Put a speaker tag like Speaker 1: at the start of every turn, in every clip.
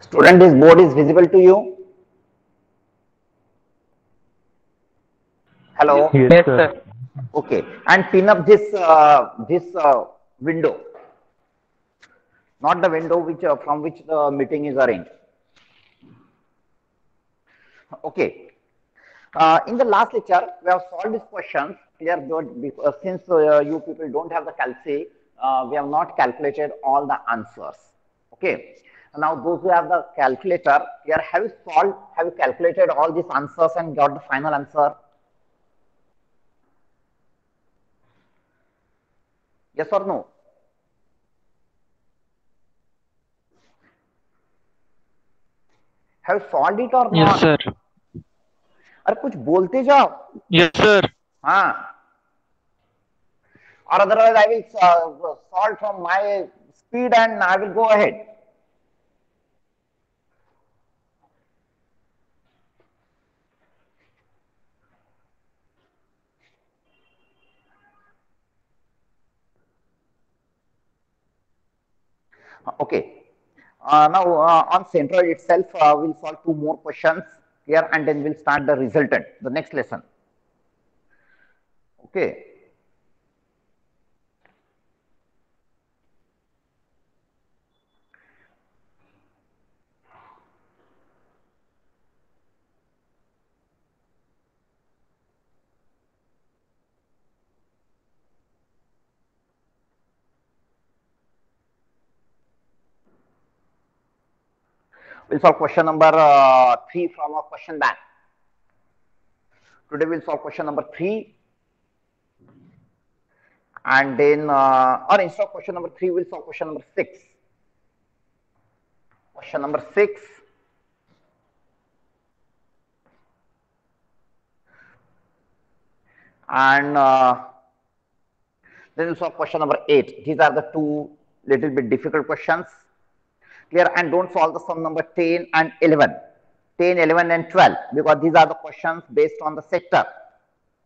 Speaker 1: Student, this board is visible to you? Hello.
Speaker 2: Yes,
Speaker 3: Yes,
Speaker 2: sir.
Speaker 3: sir.
Speaker 1: Okay, and pin up this window, not the window which from which the meeting is arranged. Okay. In the last lecture, we have solved these questions. Clear, but since you people don't have the calci, we have not calculated all the answers. Okay. Now, those who have the calculator, here, have you solved? Have you calculated all these answers and got the final answer? Yes or no? Have you solved it or
Speaker 3: Yes,
Speaker 1: not?
Speaker 3: sir.
Speaker 1: अरे कुछ बोलते जाओ.
Speaker 3: Yes, sir.
Speaker 1: हाँ. Or otherwise I will solve from my speed and I will go ahead. Okay. Now on centroid itself, we'll solve two more questions here and then we'll start the resultant, the next lesson. Okay. We'll solve question number 3 from our question bank. Today we'll solve question number 3 and then or instead of question number 3 we'll solve question number 6. Question number 6. And then we'll solve question number 8. These are the two little bit difficult questions. Clear, and don't solve the sum number 10 and 11. 10, 11 and 12 because these are the questions based on the sector.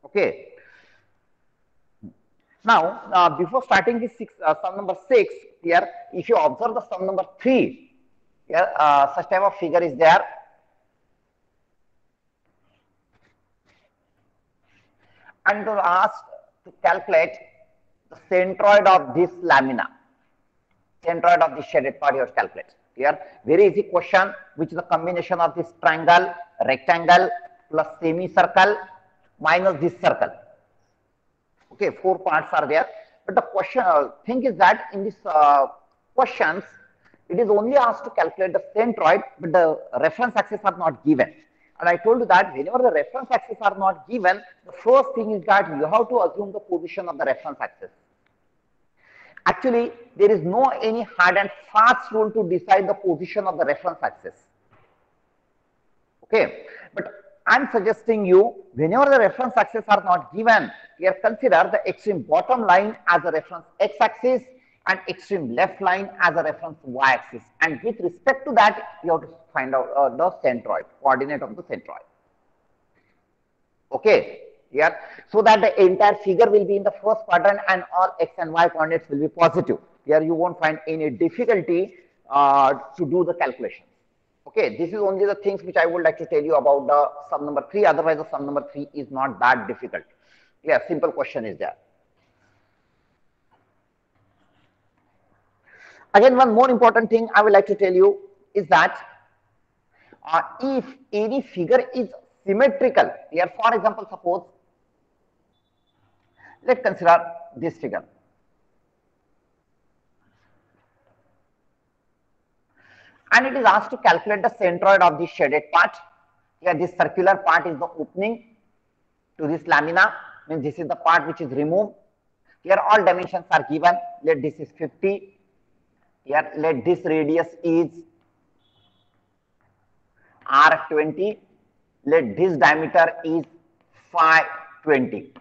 Speaker 1: Okay. Now, before starting this sum number 6, here, if you observe the sum number 3, here, such type of figure is there. And they are asked to calculate the centroid of this lamina. Centroid of the shaded part you have to calculate. Here, very easy question, which is the combination of this triangle, rectangle, plus semicircle, minus this circle. Okay, 4 parts are there. But the question thing is that in this questions, it is only asked to calculate the centroid, but the reference axes are not given. And I told you that whenever the reference axes are not given, the first thing is that you have to assume the position of the reference axis. Actually, there is no any hard and fast rule to decide the position of the reference axis. Okay, but I'm suggesting you, whenever the reference axes are not given, here consider the extreme bottom line as a reference x-axis and extreme left line as a reference y-axis. And with respect to that, you have to find out the centroid, coordinate of the centroid. Okay, here, so that the entire figure will be in the first quadrant and all x and y coordinates will be positive. Here you won't find any difficulty to do the calculation. Okay, this is only the things which I would like to tell you about the sum number 3. Otherwise, the sum number 3 is not that difficult. Yeah, simple question is there. Again, one more important thing I would like to tell you is that if any figure is symmetrical, here, for example, suppose, let's consider this figure. And it is asked to calculate the centroid of the shaded part. Here, this circular part is the opening to this lamina, means this is the part which is removed. Here, all dimensions are given. Let this is 50. Here, let this radius is R20. Let this diameter is phi 20.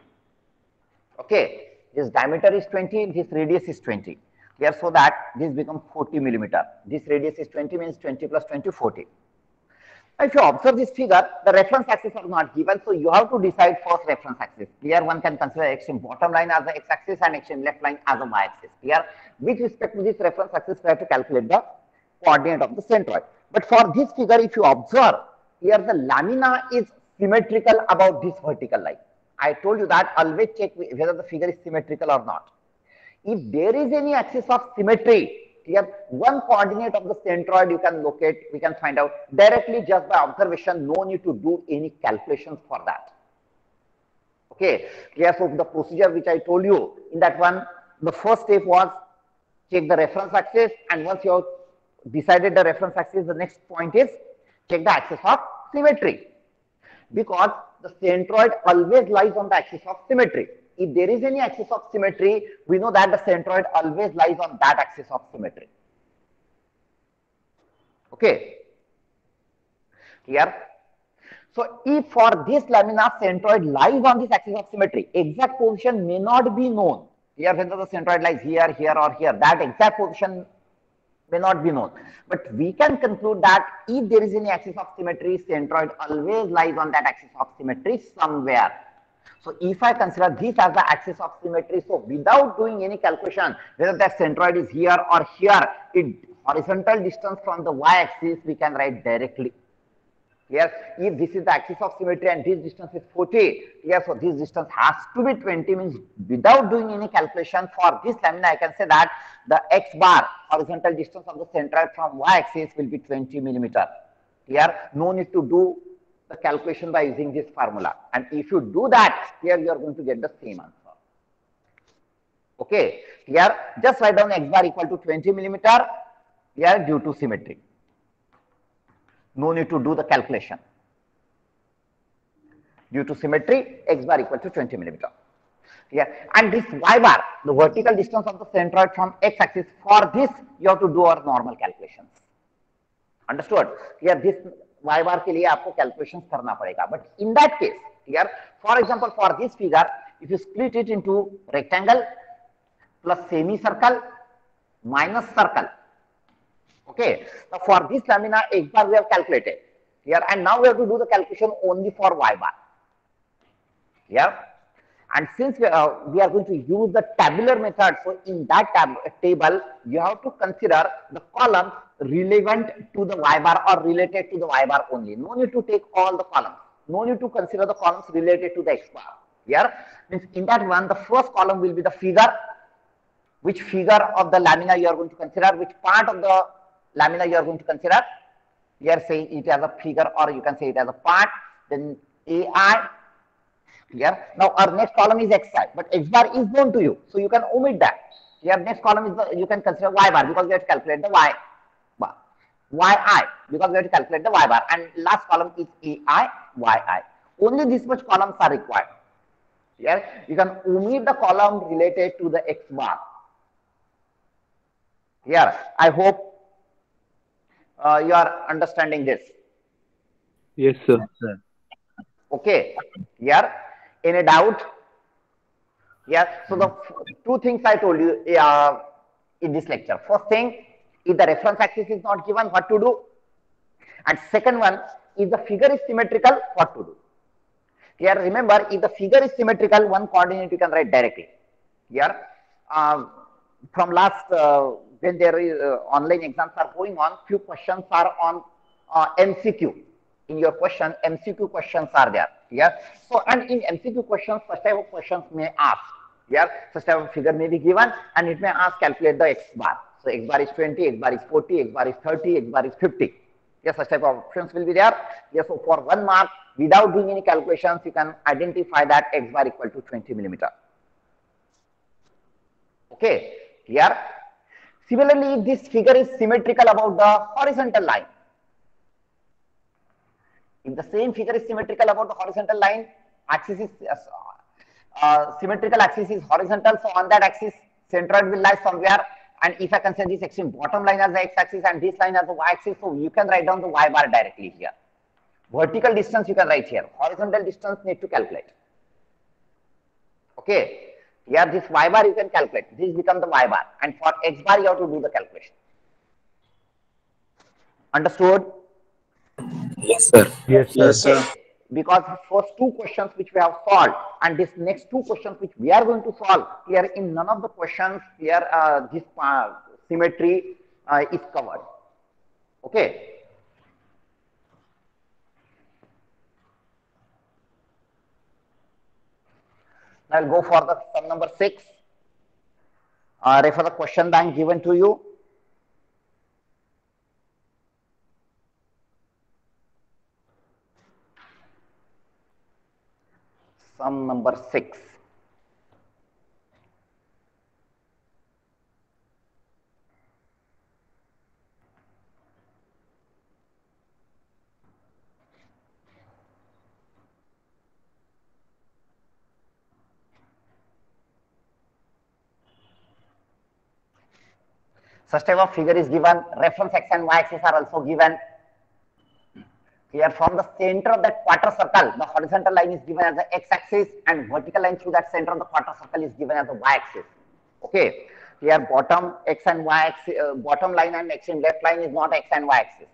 Speaker 1: Okay, this diameter is 20, this radius is 20. Here, so that this becomes 40 millimeter. This radius is 20, means 20 plus 20, 40. Now, if you observe this figure, the reference axes are not given, so you have to decide first reference axis. Here, one can consider extreme bottom line as the x-axis and extreme left line as a y-axis. Here, with respect to this reference axis, we have to calculate the coordinate of the centroid. But for this figure, if you observe, here the lamina is symmetrical about this vertical line. I told you that always check whether the figure is symmetrical or not. If there is any axis of symmetry, here one coordinate of the centroid you can locate, we can find out directly just by observation, no need to do any calculations for that. Okay, clear? So the procedure which I told you in that one, the first step was check the reference axis, and once you have decided the reference axis, the next point is check the axis of symmetry, because the centroid always lies on the axis of symmetry. If there is any axis of symmetry, we know that the centroid always lies on that axis of symmetry. Okay, clear? So if for this lamina centroid lies on this axis of symmetry, exact position may not be known. Here whether the centroid lies here, here or here, that exact position may not be known. But we can conclude that if there is any axis of symmetry, centroid always lies on that axis of symmetry somewhere. So if I consider this as the axis of symmetry, so without doing any calculation, whether that centroid is here or here, in horizontal distance from the y-axis, we can write directly. Yes, if this is the axis of symmetry and this distance is 40, yes, so this distance has to be 20, means without doing any calculation for this lamina, I can say that the x bar, horizontal distance of the centroid from y-axis, will be 20 millimeter. Here, no need to do the calculation by using this formula. And if you do that, here you are going to get the same answer. Okay, here, just write down x bar equal to 20 millimeter, here due to symmetry. No need to do the calculation. Due to symmetry, x bar equal to 20 millimeter. Yeah, and this y bar, the vertical distance of the centroid from x axis, for this you have to do our normal calculations. Understood? Here this y bar के लिए आपको calculations करना पड़ेगा. But in that case, here, for example, for this figure, if you split it into rectangle plus semicircle minus circle. Okay, now for this lamina x bar we have calculated here, and now we have to do the calculation only for y bar. Yeah, and since we are going to use the tabular method, so in that table you have to consider the columns relevant to the y bar or related to the y bar only. No need to take all the columns. No need to consider the columns related to the x bar. Here means in that one, the first column will be the figure. Which figure of the lamina you are going to consider? Which part of the lamina you are going to consider? Here say it as a figure, or you can say it as a part. Then AI. Here now our next column is xi, but x bar is known to you, so you can omit that. Here next column is the, you can consider y bar, because we have to calculate the y bar, yi because we have to calculate the y bar, and last column is ai yi. Only this much columns are required. Here you can omit the column related to the x bar. Here I hope you are understanding this.
Speaker 2: Yes, sir.
Speaker 1: Okay, here any doubt? Yes, so the two things I told you in this lecture. First thing, if the reference axis is not given, what to do? And second one, if the figure is symmetrical, what to do? Here remember, if the figure is symmetrical, one coordinate you can write directly. Here from last when there is online exams are going on, few questions are on MCQ. In your question, MCQ questions are there. Yeah. So, and in MCQ questions, such type of questions may ask. Yeah. Such type of figure may be given, and it may ask calculate the x bar. So x bar is 20, x bar is 40, x bar is 30, x bar is 50. Yes, such type of options will be there. Yes. So for 1 mark, without doing any calculations, you can identify that x bar equal to 20 millimeter. Okay. Here. Similarly, if this figure is symmetrical about the horizontal line. If the same figure is symmetrical about the horizontal line, axis is symmetrical axis is horizontal, so on that axis centroid will lie somewhere. And if I consider this extreme bottom line as the x-axis and this line as the y-axis, so you can write down the y bar directly here. Vertical distance you can write here. Horizontal distance need to calculate. Okay. Here this y bar you can calculate. This becomes the y bar, and for x bar you have to do the calculation. Understood?
Speaker 2: Yes, sir.
Speaker 3: Yes, sir.
Speaker 4: Yes, sir.
Speaker 1: Okay. Because first two questions which we have solved, and this next two questions which we are going to solve, here in none of the questions here this symmetry is covered. Okay. I'll go for the sum number 6. Refer the question bank given to you. Sum number 6. Such type of figure is given. Reference x and y axis are also given. Here from the center of that quarter circle, the horizontal line is given as the x-axis and vertical line through that center of the quarter circle is given as the y-axis. Okay. Here bottom x and y axis, bottom line and x in left line is not x and y axis.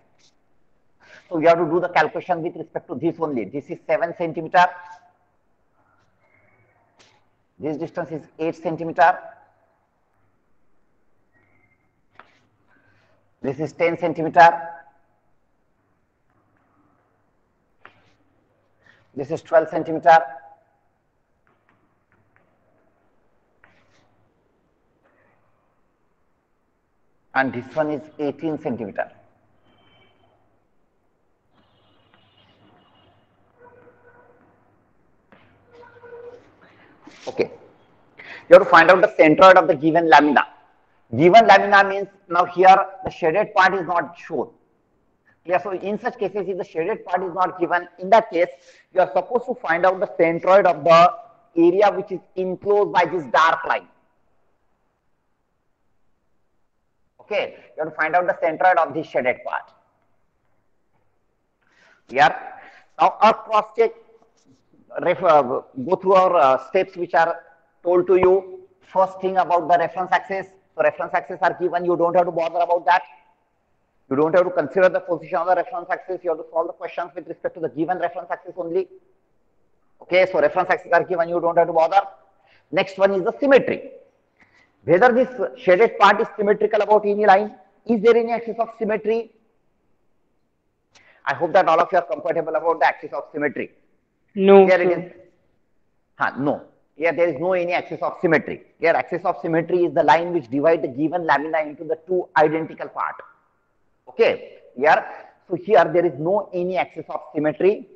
Speaker 1: So we have to do the calculation with respect to this only. This is 7 centimeter. This distance is 8 centimeter. This is 10 centimeter. This is 12 centimeter. And this one is 18 centimeter. Okay. You have to find out the centroid of the given lamina. Given lamina means now here the shaded part is not shown. Yeah, so in such cases, if the shaded part is not given, in that case, you are supposed to find out the centroid of the area which is enclosed by this dark line. Okay, you have to find out the centroid of this shaded part. Here, now a cross check, go through our steps which are told to you. First thing about the reference axis. So reference axis are given, you don't have to bother about that. You don't have to consider the position of the reference axis. You have to solve the questions with respect to the given reference axis only. Okay, so reference axis are given, you don't have to bother. Next one is the symmetry. Whether this shaded part is symmetrical about any line. Is there any axis of symmetry? I hope that all of you are comfortable about the axis of symmetry.
Speaker 2: No.
Speaker 1: Here it is. No. Here there is no any axis of symmetry. Here axis of symmetry is the line which divides the given lamina into the two identical parts. Okay, here, so here there is no any axis of symmetry.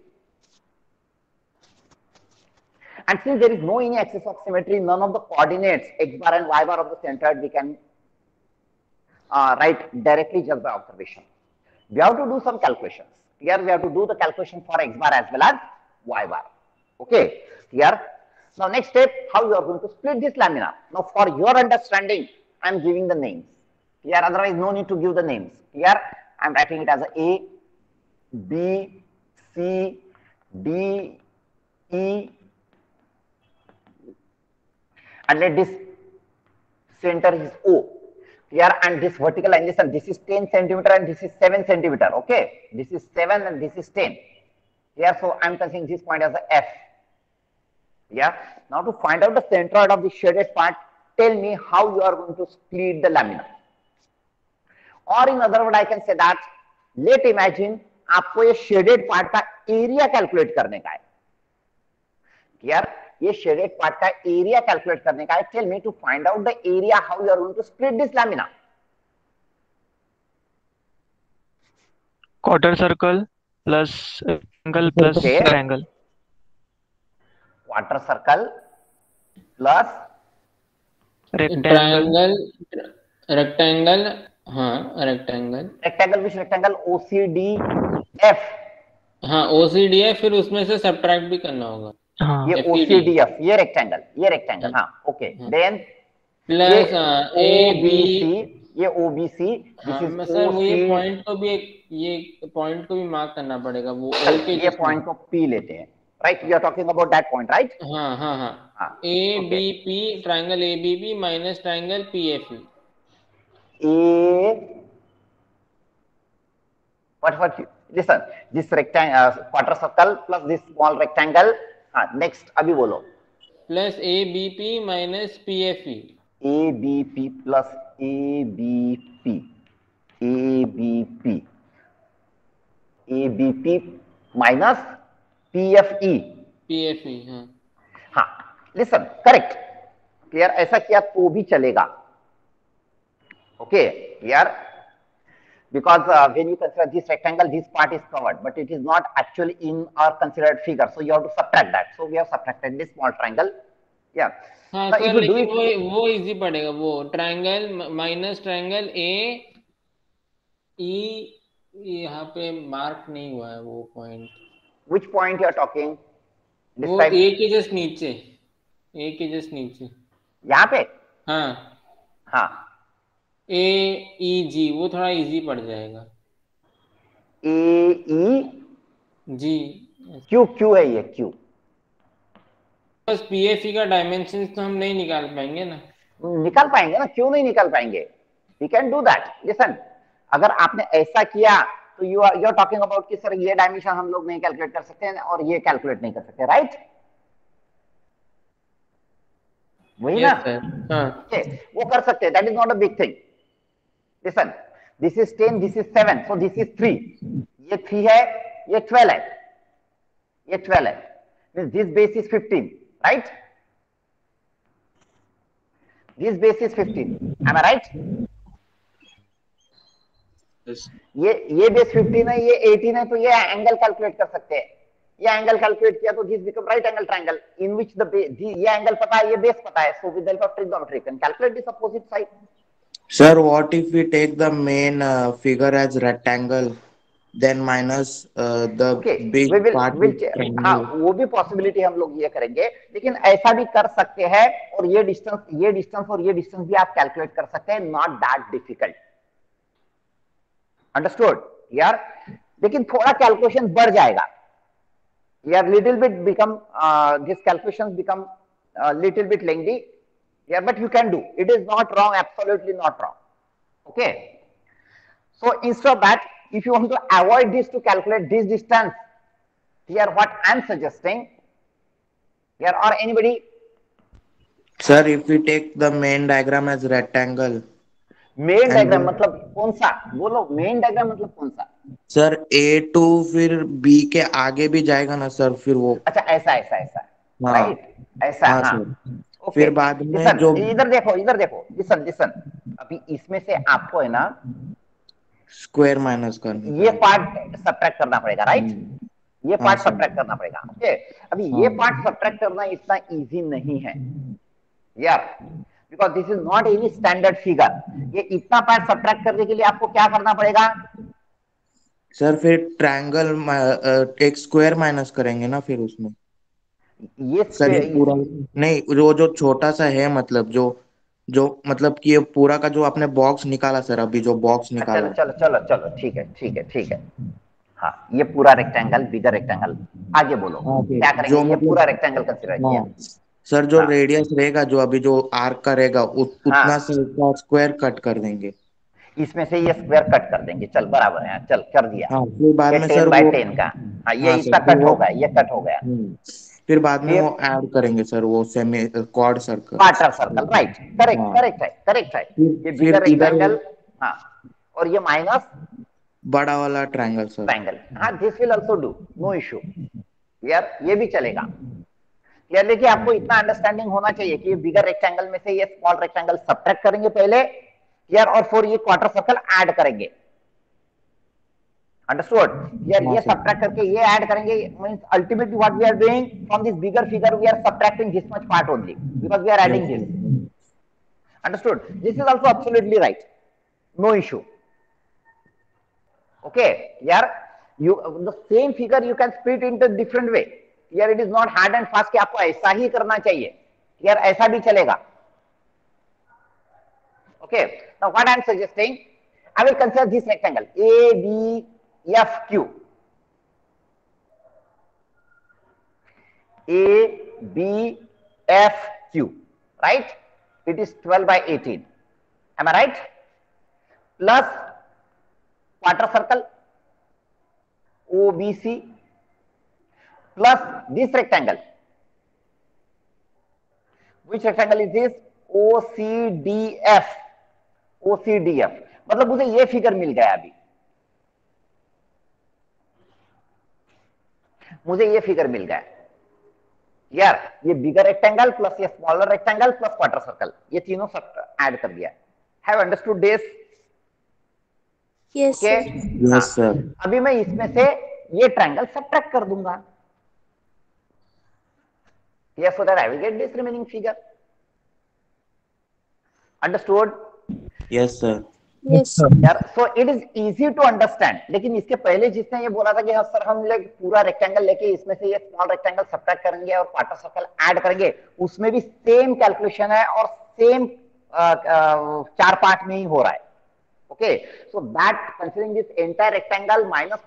Speaker 1: And since there is no any axis of symmetry, none of the coordinates x bar and y bar of the centroid we can write directly just by observation. We have to do some calculations. Here we have to do the calculation for x bar as well as y bar. Okay, here. Now next step, how you are going to split this lamina. Now for your understanding, I am giving the names. Here otherwise no need to give the names. Here I am writing it as A, B, C, D, E, and let this center is O. Here and this vertical line, listen, this is 10 centimeter and this is 7 centimeter. Okay, this is 7 and this is 10. Here, so I am considering this point as a F. Yeah. Now to find out the centroid of the shaded part, tell me how you are going to split the lamina. और in other word I can say that let imagine आपको ये shaded part का area calculate करने का है. Clear? ये shaded part का area calculate करने का है. Tell me to find out the area how you are going to split this lamina.
Speaker 3: Quarter circle plus angle plus rectangle.
Speaker 1: Quarter circle plus
Speaker 3: rectangle.
Speaker 4: Rectangle. हाँ, rectangle.
Speaker 1: Rectangle which rectangle OCD F.
Speaker 4: हाँ, OCD है, फिर उसमें से subtract भी करना होगा.
Speaker 3: हाँ,
Speaker 1: ये ओसीडी एफ, ये रेक्टेंगल. हाँ, okay. Then
Speaker 4: plus A B C,
Speaker 1: ये ओबीसी.
Speaker 4: सर वो ये पॉइंट को भी मार्क करना पड़ेगा. वो
Speaker 1: ये पॉइंट को पी लेते हैं. Right, we are talking about that point, right?
Speaker 4: हाँ. A B P, triangle A B B minus triangle P F E.
Speaker 1: What listen, this rectangle quarter circle plus this small rectangle. Next अभी बोलो.
Speaker 4: Plus A B P minus P F E.
Speaker 1: A B P plus A B P, A B P, A B P minus P F E.
Speaker 4: P F E. हाँ,
Speaker 1: listen, correct, clear, ऐसा किया तो भी चलेगा, okay clear, because when you consider this rectangle, this part is covered, but it is not actually in our considered figure, so you have to subtract that. So we have subtracted this small triangle. Yeah.
Speaker 4: हाँ
Speaker 1: Now
Speaker 4: sir,
Speaker 1: if you do
Speaker 4: लेकिन
Speaker 1: it,
Speaker 4: वो easy पड़ेगा, वो triangle minus triangle A ई, यहाँ पे mark नहीं हुआ है वो point,
Speaker 1: which point you are talking?
Speaker 4: वो
Speaker 1: Describe.
Speaker 4: ए के जस्ट नीचे, ए के जस्ट नीचे,
Speaker 1: यहाँ पे,
Speaker 4: हाँ
Speaker 1: हाँ,
Speaker 4: ए ई जी, वो थोड़ा इजी पड़ जाएगा।
Speaker 1: ए ई
Speaker 4: जी
Speaker 1: क्यू, क्यू है ये क्यू,
Speaker 4: बस पीएफई का डायमेंशन तो हम नहीं निकाल पाएंगे ना।
Speaker 1: निकाल पाएंगे ना, क्यों नहीं निकाल पाएंगे, we can do that. Listen, अगर आपने ऐसा किया तो यू आर टॉकिंग अबाउट कि सर ये डायमेंशन हम लोग नहीं कैलकुलेट कर सकते हैं और ये कैलकुलेट नहीं कर सकते, राइट? वही ना,
Speaker 4: हाँ
Speaker 1: वो कर सकते हैं, that is not a big thing. Listen, this is 10, this is 7, so this is 3, ये 3 है, ये 12 है, ये 12 है, means this base is 15, right? This base is 15, am I right? ये बेस 15 है, ये 18 है, तो ये एंगल कैलकुलेट कर सकते हैं। ये एंगल कैलकुलेट किया तो this become right angle triangle in which the ये एंगल पता है, ये बेस पता है, so with the help of trigonometry can calculate this opposite side.
Speaker 5: Sir, what if we take the main figure as rectangle, then minus the
Speaker 1: okay,
Speaker 5: big
Speaker 1: we will
Speaker 5: part is
Speaker 1: हाँ,
Speaker 5: triangle?
Speaker 1: वो भी possibility हम लोग ये करेंगे, लेकिन ऐसा भी कर सकते हैं और ये डिस्टेंस और ये डिस्टेंस भी आप कैलकुलेट कर सकते हैं, नॉट दैट डिफिकल्ट, अंडरस्टूड यार? लेकिन थोड़ा कैलकुलेशन बढ़ जाएगा यार, little bit become this calculations become little bit lengthy यार, but you can do, it is not wrong, absolutely not wrong, okay? So instead of that, if you want to avoid this to calculate this distance, here what I am suggesting, here or anybody,
Speaker 5: Sir, if we take the main diagram as rectangle,
Speaker 1: main
Speaker 5: and
Speaker 1: diagram
Speaker 5: then,
Speaker 1: मतलब कौन सा, बोलो main diagram मतलब कौन सा?
Speaker 5: sir, A to फिर B के आगे भी जाएगा ना सर, फिर वो,
Speaker 1: अच्छा ऐसा ऐसा ऐसा,
Speaker 5: हाँ
Speaker 1: राइट, ऐसा,
Speaker 5: हाँ
Speaker 1: हाँ,
Speaker 5: सर,
Speaker 1: ओके।
Speaker 5: फिर बाद में
Speaker 1: लिसन,
Speaker 5: जो
Speaker 1: इधर देखो, इधर देखो, लिसन लिसन, अभी इसमें से आपको है ना
Speaker 5: स्क्वायर माइनस करना
Speaker 1: ये
Speaker 5: पड़ेगा।
Speaker 1: पार्ट सब्ट्रैक्ट करना पड़ेगा, राइट? ये
Speaker 5: हाँ
Speaker 1: पार्ट
Speaker 5: सर,
Speaker 1: सब्ट्रैक्ट करना पड़ेगा, ओके? अभी ये
Speaker 5: हाँ
Speaker 1: पार्ट सब्ट्रैक्ट करना इतना इजी नहीं है यार, because this is not any standard figure. ये इतना पार्ट सब्ट्रैक्ट करने के लिए आपको क्या करना पड़ेगा?
Speaker 5: सर, फिर ट्रायंगल एक स्क्वायर माइनस करेंगे ना फिर उसमें।
Speaker 1: ये
Speaker 5: सर ये पूरा नहीं, वो जो छोटा सा है, मतलब जो जो मतलब कि ये पूरा का जो आपने बॉक्स निकाला सर, अभी जो बॉक्स
Speaker 1: चलो
Speaker 5: निकाला।
Speaker 1: चलो चलो चलो, ठीक है ठीक है ठीक है, हाँ, ये पूरा रेक्टेंगल, बिगर रेक्टेंगल, आगे बोलो
Speaker 5: हाँ
Speaker 1: क्या
Speaker 5: फिर
Speaker 1: करेंगे?
Speaker 5: जो
Speaker 1: ये पूरा
Speaker 5: मतलब,
Speaker 1: रेक्टेंगल कंसीडर किया,
Speaker 5: हाँ सर, जो
Speaker 1: हाँ
Speaker 5: रेडियस रहेगा, जो अभी जो आर्क का रहेगा, उतना
Speaker 1: हाँ,
Speaker 5: से उसका स्क्वायर कट कर देंगे।
Speaker 1: इसमें से ये स्क्वायर कट कर देंगे, चल बराबर है, चल कर दिया,
Speaker 5: हाँ फिर बाद
Speaker 1: ये
Speaker 5: में सर
Speaker 1: 10 by 10 का, हाँ, ये
Speaker 5: हाँ
Speaker 1: इतना
Speaker 5: सर, फिर
Speaker 1: कट
Speaker 5: वो
Speaker 1: हो गया, ये कट हो गया,
Speaker 5: फिर बाद में
Speaker 1: फिर
Speaker 5: वो ऐड करेंगे सर, वो semi quad circle.
Speaker 1: Quarter circle, right, correct
Speaker 5: हाँ
Speaker 1: करेक्ट है, करेक्ट है, ये
Speaker 5: फिर
Speaker 1: बिगर
Speaker 5: इधर
Speaker 1: रेक्टेंगल, हाँ, और ये माइनस
Speaker 5: बड़ा वाला ट्रायंगल सर।
Speaker 1: ट्रायंगल, हाँ, this will also do, no issue यार, ये भी चलेगा यार। देखिए आपको इतना अंडरस्टैंडिंग होना चाहिए कि ये बिगर रेक्टेंगल में से ये स्मॉल रेक्टेंगल सब्ट्रैक्ट करेंगे पहले यार, और फिर ये क्वार्टर सर्कल ऐड करेंगे, अंडरस्टूड यार?
Speaker 5: हाँ
Speaker 1: ये
Speaker 5: सर,
Speaker 1: सब्ट्रैक्ट करके ये ऐड करेंगे, means ultimately what we are doing from this bigger figure, we are subtracting this much part only because we are
Speaker 5: yes
Speaker 1: adding this,
Speaker 5: sir,
Speaker 1: understood? This is also absolutely right, no issue, okay yaar? You the same figure you can split into different way यार, it is not hard and fast कि आपको ऐसा ही करना चाहिए यार, ऐसा भी चलेगा, okay? Now what I am suggesting, I will consider this rectangle A B F Q, A B F Q, right? It is 12 by 18, am I right? Plus quarter circle OBC plus this rectangle. Which rectangle is this? OCDF. OCDF मतलब मुझे ये figure मिल गया, अभी मुझे ये figure मिल गया, यार ये बिगर रेक्टेंगल प्लस ये smaller rectangle plus quarter circle, ये तीनों सब ऐड कर दिया. Have understood this?
Speaker 6: Yes,
Speaker 1: okay.
Speaker 6: sir.
Speaker 5: Yes sir.
Speaker 1: अभी मैं इसमें से ये ट्रायंगल सब्ट्रैक्ट कर दूंगा. Yes, so that I will get this remaining figure. Understood?
Speaker 5: Yes sir.
Speaker 6: Yes, sir.
Speaker 1: यार so it is easy to understand. लेकिन इसके पहले जिसने ये बोला था कि हाँ सर हम लोग पूरा रेक्टेंगल लेके इसमें से ये स्मॉल रेक्टेंगल सब्ट्रैक्ट करेंगे और क्वार्टर सर्कल ऐड करेंगे, उसमें भी सेम कैलकुलेशन है और सेम 4 पार्ट में ही हो रहा है. Okay, so that considering this entire rectangle minus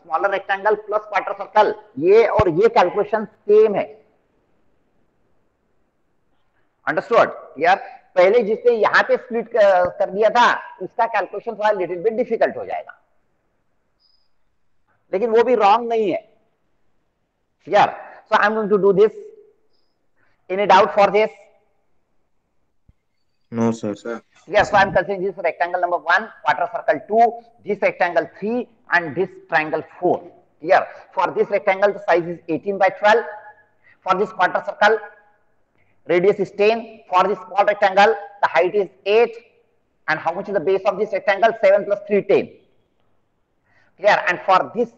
Speaker 1: smaller rectangle plus quarter circle, ये और ये कैलकुलेशन सेम है. अंडरस्टूड? यार पहले जिसने यहाँ पे स्प्लिट कर दिया था उसका कैलकुलेशन थोड़ा लिटिल बिट डिफिकल्ट हो जाएगा, लेकिन वो भी रॉन्ग नहीं है. यार so I am going to do this. Any doubt for this?
Speaker 5: No sir.
Speaker 1: Yes, so I am considering this rectangle number 1, quarter circle 2, this rectangle 3, and this triangle 4. Here, for this rectangle, the size is 18 by 12. For this quarter circle, radius is 10. For this small rectangle, the height is 8. And how much is the base of this rectangle? 7 plus 3, 10. Here, and for this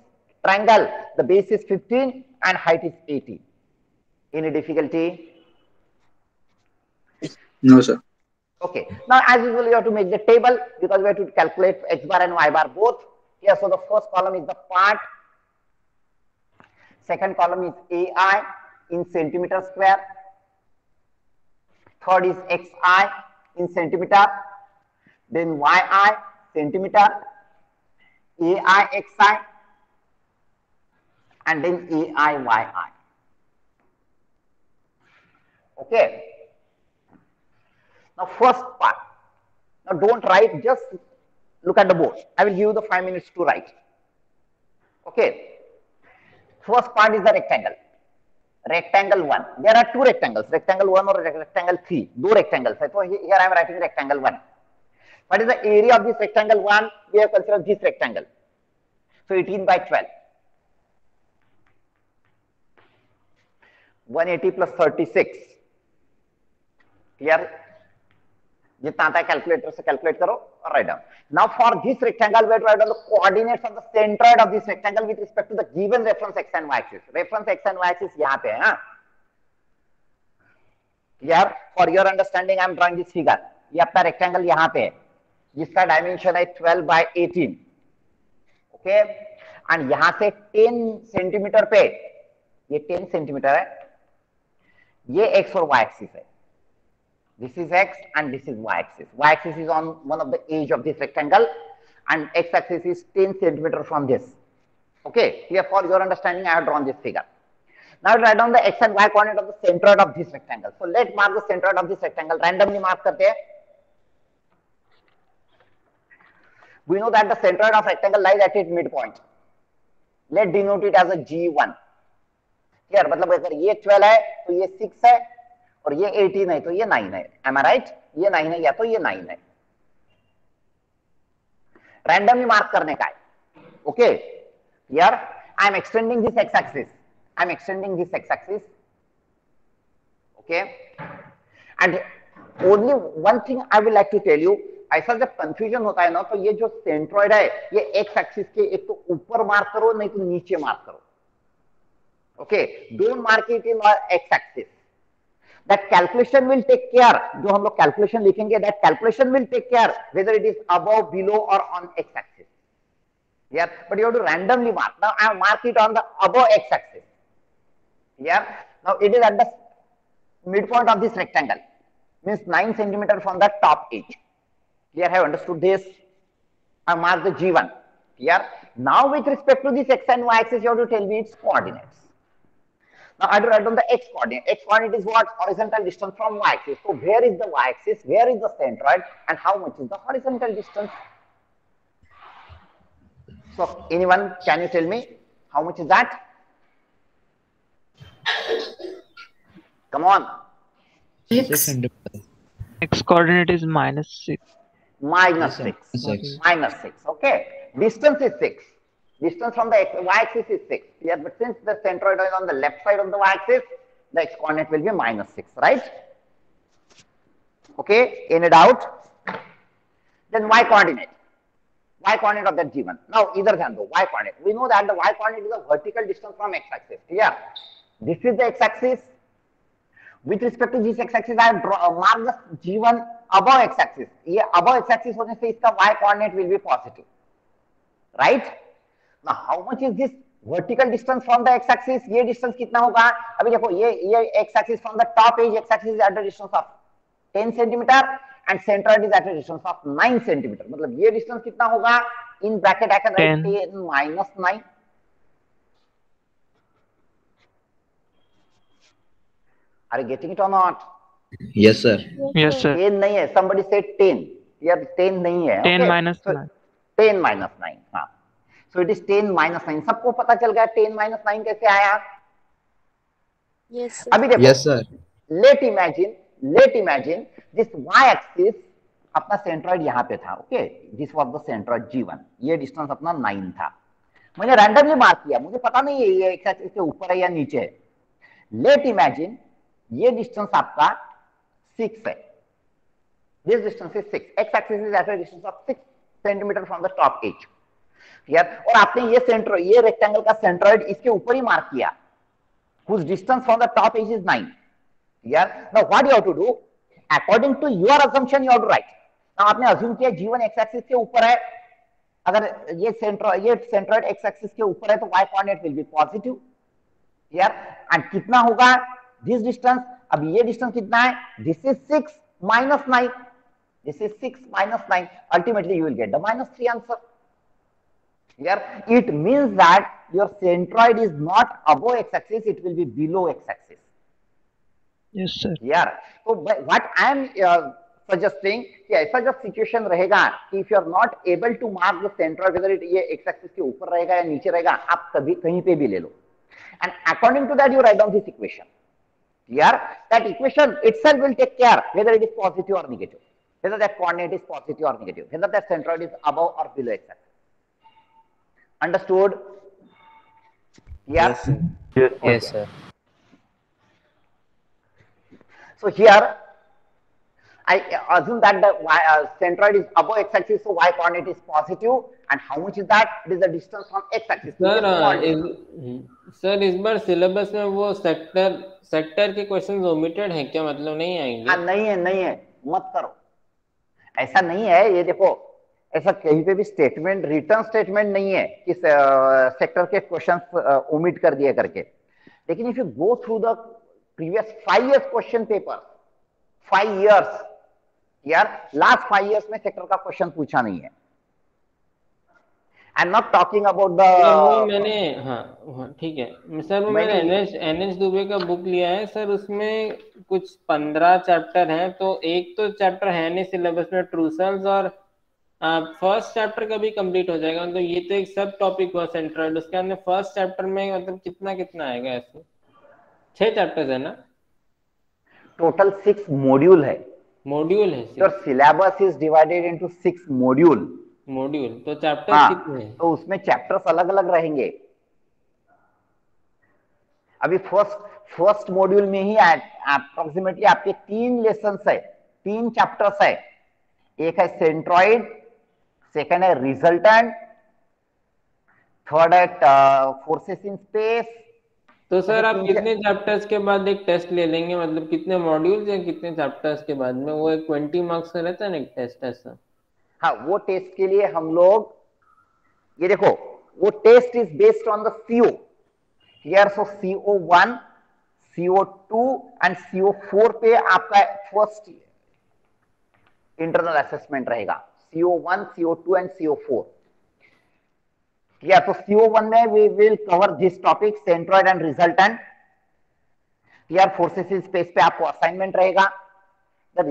Speaker 1: triangle, the base is 15 and height is 80. Any difficulty?
Speaker 2: No, sir.
Speaker 1: Okay, now as usual you have to make the table because we have to calculate x bar and y bar both. Here, so the first column is the part, second column is AI in centimeter square, third is XI in centimeter, then YI centimeter, AI XI, and then AI YI. Okay. Now first part. Now don't write, just look at the board. I will give you the 5 minutes to write. Okay. First part is the rectangle. Rectangle 1. There are 2 rectangles, rectangle 1 or rectangle 3. 2 rectangles. So here I am writing rectangle 1. What is the area of this rectangle 1? We have considered this rectangle. So 18 by 12. 180 plus 36. Here. जितना आता है calculator से calculate करो और right down. Now for this rectangle we have to write down the coordinates of the centroid of this rectangle with respect to the given reference X and Y axis. Reference X and Y axis यहां पे है. यार for your understanding I am drawing this figure. ये आपका rectangle यहां पे है जिसका डायमेंशन है 12 by 18. ओके, एंड यहां से 10 सेंटीमीटर पे, ये 10 सेंटीमीटर है, ये एक्स और वाई एक्सिस है. This is x and this is y-axis. Y-axis is on one of the edge of this rectangle and x-axis is 10 centimeter from this. Okay, here for your understanding I have drawn this figure. Now write down the x and y coordinate of the centroid of this rectangle. So let's mark the centroid of this rectangle. Randomly mark karte hain. We know that the centroid of rectangle lies at its midpoint. Let's denote it as a G1. Here मतलब अगर ये 12 है तो ये 6 है और ये 18 है तो ये 9 है. Am I right? ये 9 है या तो ये 9 है. Randomly mark करने का है. Okay. Here I am extending this x-axis. I am extending this x-axis. Okay. And only one thing I will like to tell you. ऐसा जब कंफ्यूजन होता है ना तो ये जो सेंट्रोइड है ये एक्स एक्सिस के एक तो ऊपर मार्क करो नहीं तो नीचे मार्क करो. Okay, don't mark it in X axis. That calculation will take care. जो हम लोग कैलकुलेशन लिखेंगे that calculation will take care whether it is above, below और ऑन एक्स एक्सिस. यार but you have to randomly mark. Now I mark it on the above X axis. यार now it is at the midpoint of this rectangle, means 9 centimeter from the top edge. Here I have understood this. I mark the G1. Here now with respect to this x and y axis you have to tell me its coordinates. Now I have to write down the x coordinate. X coordinate is what? Horizontal distance from y axis. So where is the y axis, where is the centroid, and how much is the horizontal distance? So anyone, can you tell me how much is that? Come on.
Speaker 3: X coordinate is -6.
Speaker 1: Minus 6. Minus 6. Okay. Distance is 6. Distance from the y-axis is 6. Here, but since the centroid is on the left side of the y-axis, the x-coordinate will be -6, right? Okay, any doubt? Then y-coordinate. Y-coordinate of that given. Now, either than the y-coordinate. We know that the y-coordinate is a vertical distance from x-axis. Here, this is the x-axis. With respect to this x-axis, I mark the g1 above x-axis. ये above x-axis होने से इसका y-coordinate will be positive, right? Now, how much is this vertical distance from the x-axis? ये distance कितना होगा? अभी देखो ये x-axis from the top edge x-axis is at a distance of 10 centimeter and centroid is at a distance of 9 centimeter. मतलब ये distance कितना होगा? In bracket I can write 10 minus 9. Are you getting it or not?
Speaker 2: Yes, sir.
Speaker 3: Yes, sir.
Speaker 1: 10 नहीं है. Somebody said 10. Here 10 नहीं है.
Speaker 3: 10
Speaker 1: okay?
Speaker 3: minus
Speaker 1: So,
Speaker 3: 9.
Speaker 1: 10 minus 9. हाँ. So it is 10 minus 9. सबको पता चल गया 10 minus 9 कैसे आया?
Speaker 6: Yes, sir.
Speaker 1: अभी देखो.
Speaker 2: Yes, sir.
Speaker 1: Let imagine this y-axis अपना सेंट्रॉइड यहाँ पे था. Okay, this was the centroid G1. ये डिस्टेंस अपना 9 था. मैंने रैंडमली मार्क किया. मुझे पता नहीं है ये एक्स-एक्सिस के ऊपर है या नीचे है. लेट इमेजिन ये डिस्टेंस आपका 6 है. This distance is 6. X-axis is at a distance of 6 centimeter from the top edge. यार, और आपने ये रेक्टेंगल का सेंट्रॉइड इसके ऊपर ही मार्क किया, whose distance from the top edge is 9. यार, now what you have to do? According to your assumption, you have to write. Now आपने assume किया G1 x-axis के ऊपर है. अगर ये सेंट्रॉइड x-axis के ऊपर है तो y coordinate will be positive. यार, and कितना होगा? This distance. अब ये distance कितना है? This is 6 minus 9. This is 6 minus 9. Ultimately, you will get the -3 answer. Here, it means that your centroid is not above x-axis; it will be below x-axis.
Speaker 3: Yes, sir.
Speaker 1: Yeah. So what I am suggesting कि ऐसा जब situation रहेगा कि if you are not able to mark the centroid, whether it ये x-axis के ऊपर रहेगा या नीचे रहेगा, आप कभी कहीं पे भी ले लो. And according to that, you write down this equation. Here, that equation itself will take care whether it is positive or negative, whether that coordinate is positive or negative, whether that centroid is above or below x-axis. Understood? Yeah.
Speaker 5: Yes, sir.
Speaker 2: Yes, sir.
Speaker 1: So here, I assume that the centroid is above x-axis, so y coordinate is positive. And how much is that? It is the distance from x-axis.
Speaker 4: Sir इस बार syllabus में वो sector के questions omitted है क्या? मतलब नहीं आएंगे?
Speaker 1: नहीं है, मत करो. ऐसा नहीं है. ये देखो, ऐसा कहीं पे भी स्टेटमेंट, रिटर्न स्टेटमेंट नहीं है कि सेक्टर के क्वेश्चंस ओमिट कर दिए करके. लेकिन if you go through the previous 5 years question paper, 5 years, यार लास्ट 5 years में सेक्टर का क्वेश्चन पूछा नहीं है. I am not talking about the.
Speaker 4: मैंने हाँ ठीक है सर, वो मैंने एनएच दुबे का बुक लिया है सर. उसमें कुछ 15 चैप्टर हैं, तो एक तो चैप्टर है नहीं सिलेबस में, ट्रूसल्स, और फर्स्ट चैप्टर का भी कंप्लीट हो जाएगा. मतलब ये तो एक सब टॉपिक हुआ सेंट्रॉइड. उसके अंदर फर्स्ट चैप्टर में मतलब कितना आएगा? ऐसे 6 चैप्टर्स है ना?
Speaker 1: टोटल 6 मॉड्यूल है.
Speaker 4: मॉड्यूल है?
Speaker 1: Your syllabus is divided into 6 module.
Speaker 4: तो चैप्टर कितने हैं?
Speaker 1: तो उसमें चैप्टर्स अलग अलग रहेंगे. अभी फर्स्ट मॉड्यूल में ही अप्रोक्सीमेटली आपके 3 लेसन्स है, 3 चैप्टर्स है. एक है सेंट्रॉइड, सेकंड है रिजल्टेंट, थर्ड है फोर्सेस इन स्पेस.
Speaker 4: तो सर आप कितने चैप्टर्स के बाद एक टेस्ट ले लेंगे? मतलब कितने मॉड्यूल्स या कितने चैप्टर्स के बाद में? वो एक 20 मार्क्स का रहता है ना एक टेस्ट ऐसा?
Speaker 1: हाँ, वो टेस्ट के लिए हम लोग, ये देखो, वो test is based on the CO. Here so CO1, CO2 and CO4 पे आपका फर्स्ट इंटरनल असेसमेंट रहेगा. CO1, CO2 and CO4. या तो CO1 में we will cover this topic, centroid and resultant. यार फोर्सेस इन स्पेस पे आपको assignment रहेगा. The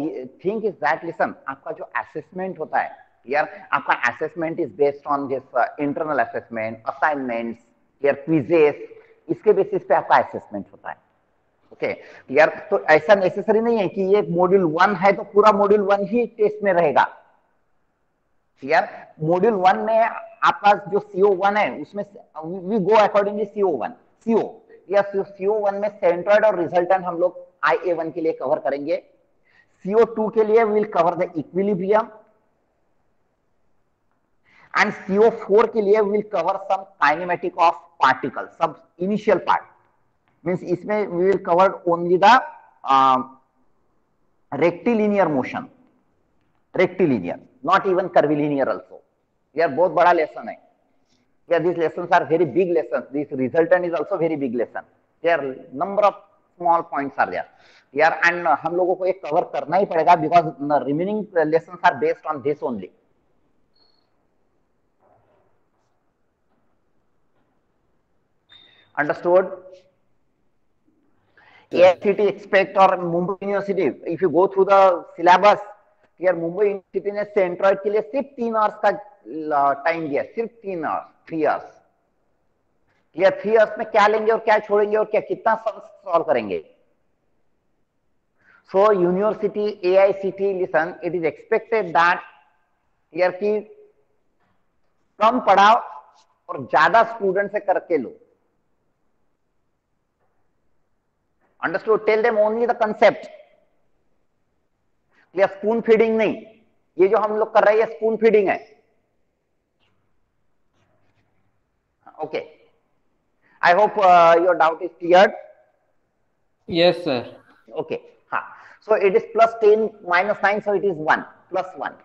Speaker 1: thing is that, listen, आपका जो असेसमेंट होता है यार, आपका assessment is based on this internal assessment, assignments, यार क्विजेस, इसके बेसिस पे आपका असेसमेंट होता है. ओके यार, तो ऐसा नेसेसरी नहीं है कि ये मॉड्यूल 1 है तो पूरा मॉड्यूल 1 ही टेस्ट में रहेगा. यार मॉड्यूल 1 में आपका जो CO1 है उसमें we go accordingly CO1 CO या CO1 में सेंट्रॉइड और रिजल्टेंट हम लोग IA1 के लिए कवर करेंगे। CO2 के लिए will cover the equilibrium and CO4 के लिए will cover some kinematic of particle, सब इनिशियल पार्ट, मींस इसमें we will cover only the rectilinear motion, rectilinear, not even curvilinear also. यार बहुत बड़ा लेसन है यार, these lessons are very big lessons, this resultant is also very big lesson, there are number of small points are there यार, and हम लोगों को ये कवर करना ही पड़ेगा because the remaining lessons are based on this only। Understood? AICT expect or Mumbai University, if you go through the syllabus, यार Mumbai university ने centroid के लिए सिर्फ 3 आवर्स का टाइम दिया, सिर्फ 3 आवर्स, 3 आवर्स। यार 3 आवर्स में क्या लेंगे और क्या छोड़ेंगे और क्या कितना सॉल्व करेंगे। So university AICT listen, it is expected that यार कि कम पढ़ाओ और ज्यादा स्टूडेंट से करके लो। Understood? Tell them only the concept। या स्पून फीडिंग नहीं, ये जो हम लोग कर रहे हैं स्पून फीडिंग है। Okay, I hope your doubt is clear.
Speaker 4: Yes sir.
Speaker 1: Okay, हाँ, so it is +10 -9, so it is 1 +1,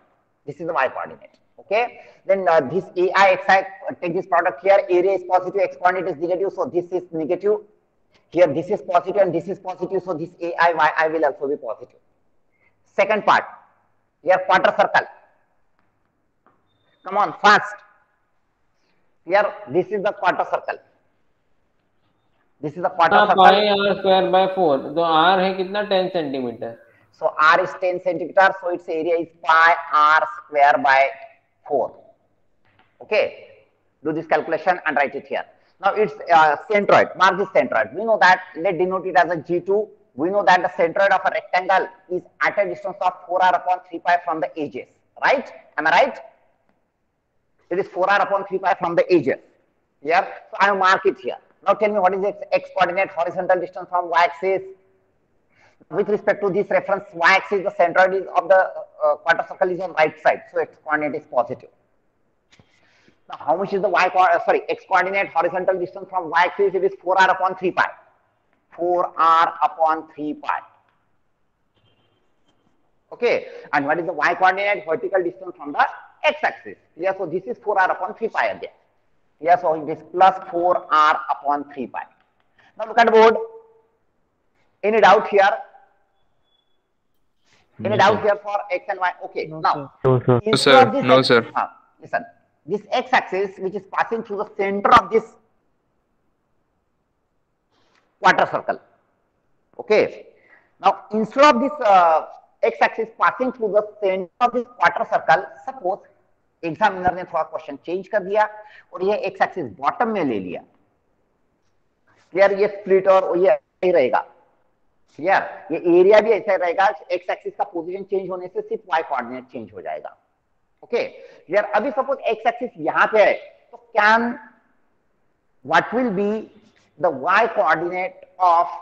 Speaker 1: this is the y coordinate। okay, then this AI xi, take this product here, area is positive, x coordinate is negative, so this is negative, here this is positive and this is positive, so this AI yi will also be positive। Second part, here quarter circle, come on fast, here this is the quarter circle, this is the quarter circle,
Speaker 4: pi r square by 4, तो r है कितना 10 centimetre,
Speaker 1: so r is 10 centimeter, so its area is pi r square by 4। okay, do this calculation and write it here। now it's centroid, mark this centroid, we know that, let's denote it as a G2। we know that the centroid of a rectangle is at a distance of 4r upon 3 pi from the edges, right? Am I right? It is 4r upon 3 pi from the edges here, so I mark it here। now tell me what is its x coordinate, horizontal distance from y axis with respect to this reference y axis, the centroid is of the quarter circle is on right side, so x coordinate is positive। now how much is the x coordinate, horizontal distance from y axis? It is 4r upon 3 pi, 4r upon 3 pi। okay, and what is the y coordinate, vertical distance from the x axis? yeah, so this is 4r upon 3 pi again। yeah, so it is +4r upon 3 pi। now look at the board, any doubt here? Any doubt here for x and y? okay, now
Speaker 3: No sir, no sir.
Speaker 1: Listen, this x axis which is passing through the center of this quarter circle, okay, now instead of this x axis passing through the center of this quarter circle, suppose examiner ने थोड़ा question change कर दिया और ये x axis bottom में ले लिया, clear, ये स्प्लिट और ये ऐसे ही रहेगा, क्लियर, ये एरिया भी ऐसा ही रहेगा, x एक्सिस का पोजीशन चेंज होने से सिर्फ y कोऑर्डिनेट चेंज हो जाएगा। Okay, clear. अभी सपोज x एक्सिस यहां पे है, तो can what will be the y coordinate of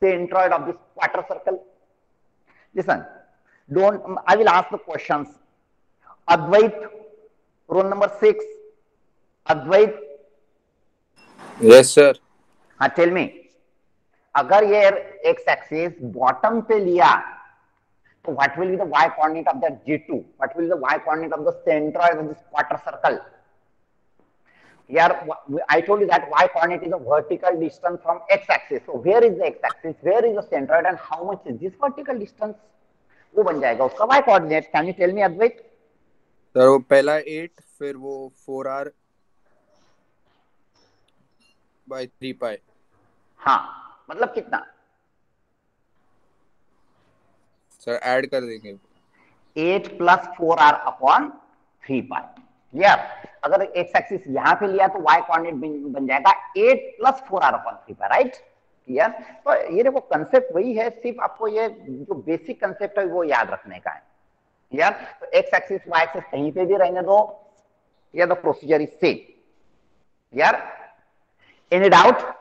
Speaker 1: centroid of this quarter circle? Listen, don't, I will ask the questions. Advait, roll number 6. Advait.
Speaker 2: Yes sir.
Speaker 1: हाँ, tell me, अगर ये x axis bottom पे लिया, तो what will be the y coordinate of that G2? What will be the y coordinate of the centroid of this quarter circle? Here, I told you that y coordinate is a vertical distance from x axis. So where is the x axis? Where is the centroid? And how much is this vertical distance? वो बन जाएगा उसका y coordinate. Can you tell me, Advait?
Speaker 2: Sir वो पहला 8, फिर वो 4r by 3 pi।
Speaker 1: हाँ, मतलब कितना?
Speaker 2: सर ऐड कर देंगे
Speaker 1: 8 plus 4r upon 3 pi। यार अगर x एक्सिस यहाँ पे लिया तो y कोऑर्डिनेट बन जाएगा 8 plus 4r upon 3 pi, right? Clear? तो ये देखो कंसेप्ट वही है, सिर्फ आपको ये जो बेसिक कंसेप्ट है वो याद रखने का है। यार तो x एक्सिस y एक्सिस कहीं पे भी रहने दो, Here the procedure is same. Here, any doubt?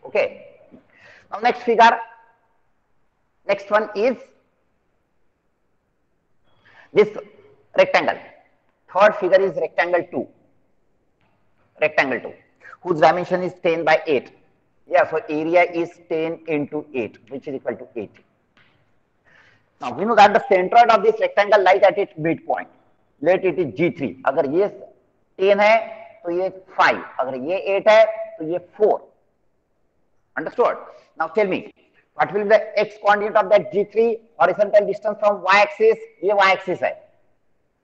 Speaker 1: Okay. Now next figure. Next one is this rectangle. Third figure is rectangle 2. Rectangle 2, whose dimension is 10 by 8. Yeah, so area is 10 into 8, which is equal to 80. Now we know that the centroid of this rectangle lies at its midpoint. Let it is G3. अगर ये 10 है तो ये 5. अगर ये 8 है तो ये 4. Understood? Now tell me, what will be the x coordinate of that G3? Horizontal distance from y-axis. ये y-axis है.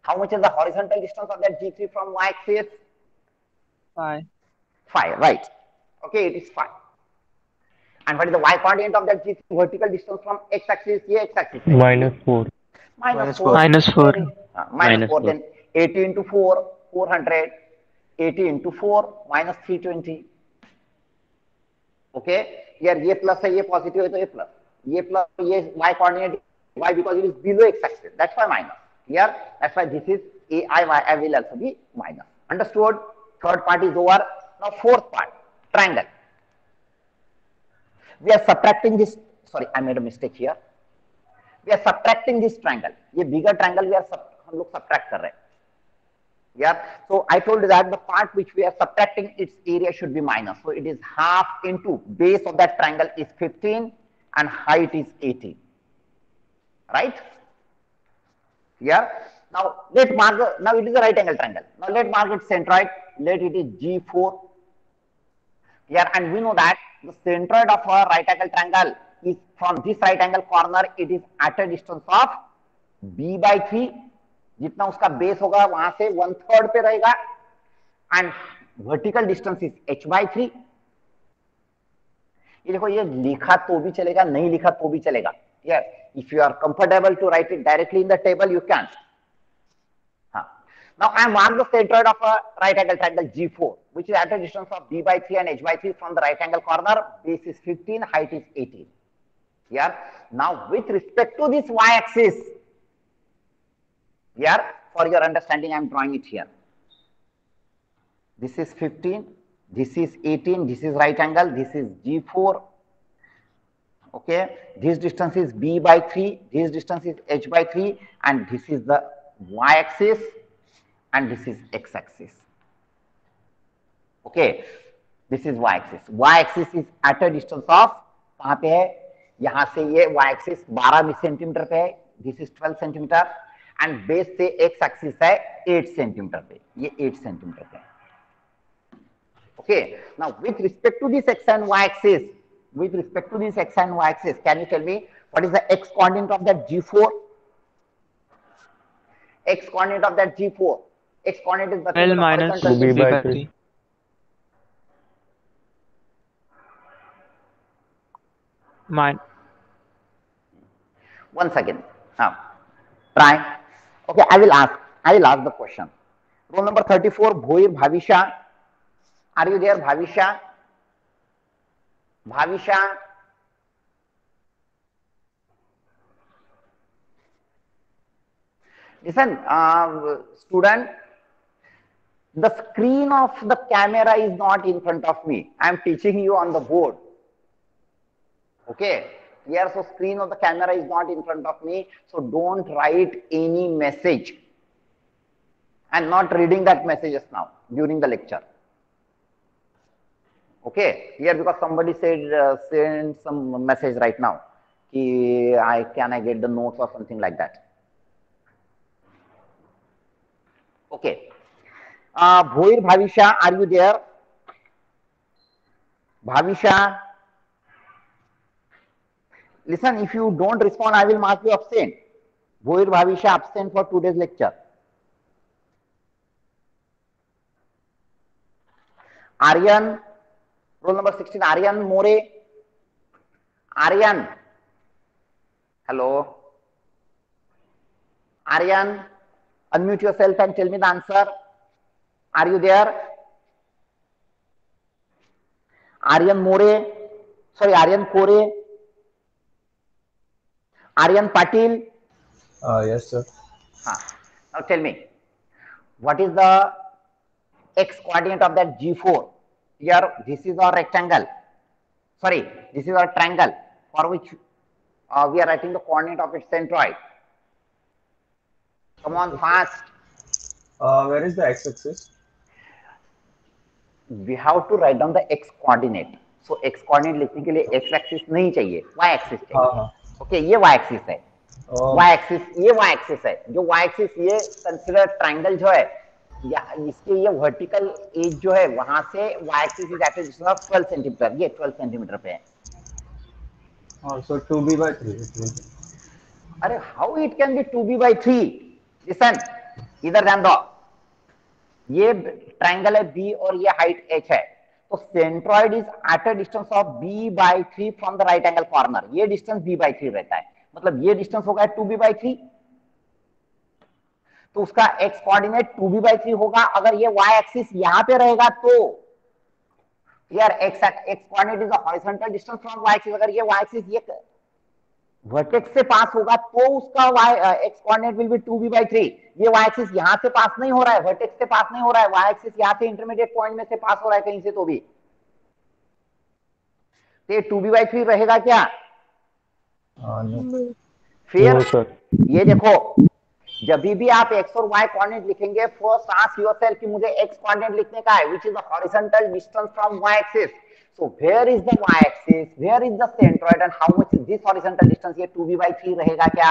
Speaker 1: How much is the horizontal distance of that G3 from y-axis?
Speaker 3: 5.
Speaker 1: 5, right? Okay, it is 5. And what is the y coordinate of that G3? Vertical distance from x-axis? ये x-axis.
Speaker 7: -4.
Speaker 1: Minus 4.
Speaker 3: Minus 4.
Speaker 1: Minus 4. Then 80 into 4, 400. 80 into 4, minus 320. Okay. Here ये plus है, ये positive है तो ये plus. ये plus, ये y coordinate. Why? Because it is below x-axis. That's why minus. Here, that's why this is I will also be minus. Understood? Third part is over. Now fourth part, triangle. We are subtracting this. Sorry, I made a mistake here. We are subtracting this triangle. ये bigger triangle we are हम लोग subtract कर रहे हैं. Yeah. So I told you that the part which we are subtracting, its area should be minus. So it is half into base of that triangle is 15 and height is 80. Right? Yeah. Now let mark. Now it is a right angle triangle. Now let mark its centroid. Let it is G4. Here, and we know that the centroid of a right angle triangle is from this right angle corner. It is at a distance of b by 3. जितना उसका base होगा वहां से 1/3 पे रहेगा. And vertical distance is h by 3. ये देखो, ये लिखा तो भी चलेगा, नहीं लिखा तो भी चलेगा. Yes, if you are comfortable to write it directly in the table, you can. Now I mark the centroid of a right angle triangle G4, which is at a distance of b by 3 and h by 3 from the right angle corner. Base is 15, height is 18. Here, now with respect to this y-axis, here for your understanding, I am drawing it here. This is 15, this is 18, this is right angle, this is G4. Okay, this distance is b by 3, this distance is h by 3, and this is the y-axis. And this is x-axis. Okay, this is y-axis. Y-axis is at a distance of कहाँ पे है? यहाँ से ये y-axis 12 centimetre पे है. This is 12 centimetre. And base से x-axis है 8 सेंटीमीटर पे. ये 8 सेंटीमीटर पे. Okay. Now with respect to this x and y-axis, can you tell me what is the x coordinate of that G4? X coordinate of that G4. X coordinate is
Speaker 3: L minus
Speaker 7: b by 3.
Speaker 3: 3. Mine.
Speaker 1: Once again. Now, try. Okay, I will ask the question. Roll number 34, Bhoir Bhavisha. Are you there, Bhavisha? Bhavisha? Listen, student, the screen of the camera is not in front of me. I am teaching you on the board. Okay. Here, so screen of the camera is not in front of me. So don't write any message. I'm not reading that messages now during the lecture. Okay. Here, because somebody said send some message right now. Can I get the notes or something like that? Okay. Bhoir Bhavisha, are you there? Bhavisha? Listen, if you don't respond, I will mark you absent. Bhoir Bhavisha absent for today's lecture. Aryan, roll number 16, Aryan More. Aryan. Hello. Aryan, unmute yourself and tell me the answer. Are you there? Aryan More. Sorry, Aryan Kore. Aryan Patil.
Speaker 7: Yes, sir.
Speaker 1: हाँ, now tell me what is the x coordinate of that G4? Here this is our rectangle, sorry, this is our triangle for which we are writing the coordinate of its centroid. Come on, fast.
Speaker 7: Where is the x-axis?
Speaker 1: We have to write down the x coordinate. So x coordinate लिखने के लिए x axis नहीं चाहिए, y axis चाहिए. Okay, ये y axis है. Y axis, ये y axis है. जो y axis ये consider triangle जो है, या इसके ये vertical edge जो है, वहां से y axis is at a distance of 12 centimeter. ये 12 centimeter पे है.
Speaker 7: So 2b by 3.
Speaker 1: अरे how it can be 2b by 3? Listen, इधर ध्यान दो. ये ट्राइंगल है b और ये हाइट h है, तो centroid is at a distance of b by 3 from the right angle corner. ये डिस्टेंस b by 3 रहता है, मतलब ये डिस्टेंस होगा 2b by 3. तो उसका x कोऑर्डिनेट 2b by 3 होगा. अगर ये y एक्सिस यहां पे रहेगा तो यार x coordinate is the horizontal distance from y axis. अगर ये y एक्सिस ये वर्टेक्स से पास होगा तो उसका x coordinate will B 2b by 3. ये y एक्सिस यहां से पास नहीं हो रहा है, वर्टेक्स से पास नहीं हो रहा है, y एक्सिस यहां से इंटरमीडिएट पॉइंट में से पास हो रहा है कहीं से, तो भी तो ये 2b by 3 रहेगा क्या? फिर ये देखो, जब भी आप x और y कोऑर्डिनेट लिखेंगे, फर्स्ट आस्क योरसेल्फ कि मुझे x कोऑर्डिनेट लिखने का है, which is the horizontal distance from y axis. So where is the y-axis? Where is the centroid? And how much is this horizontal distance? ये 2b by 3 रहेगा क्या?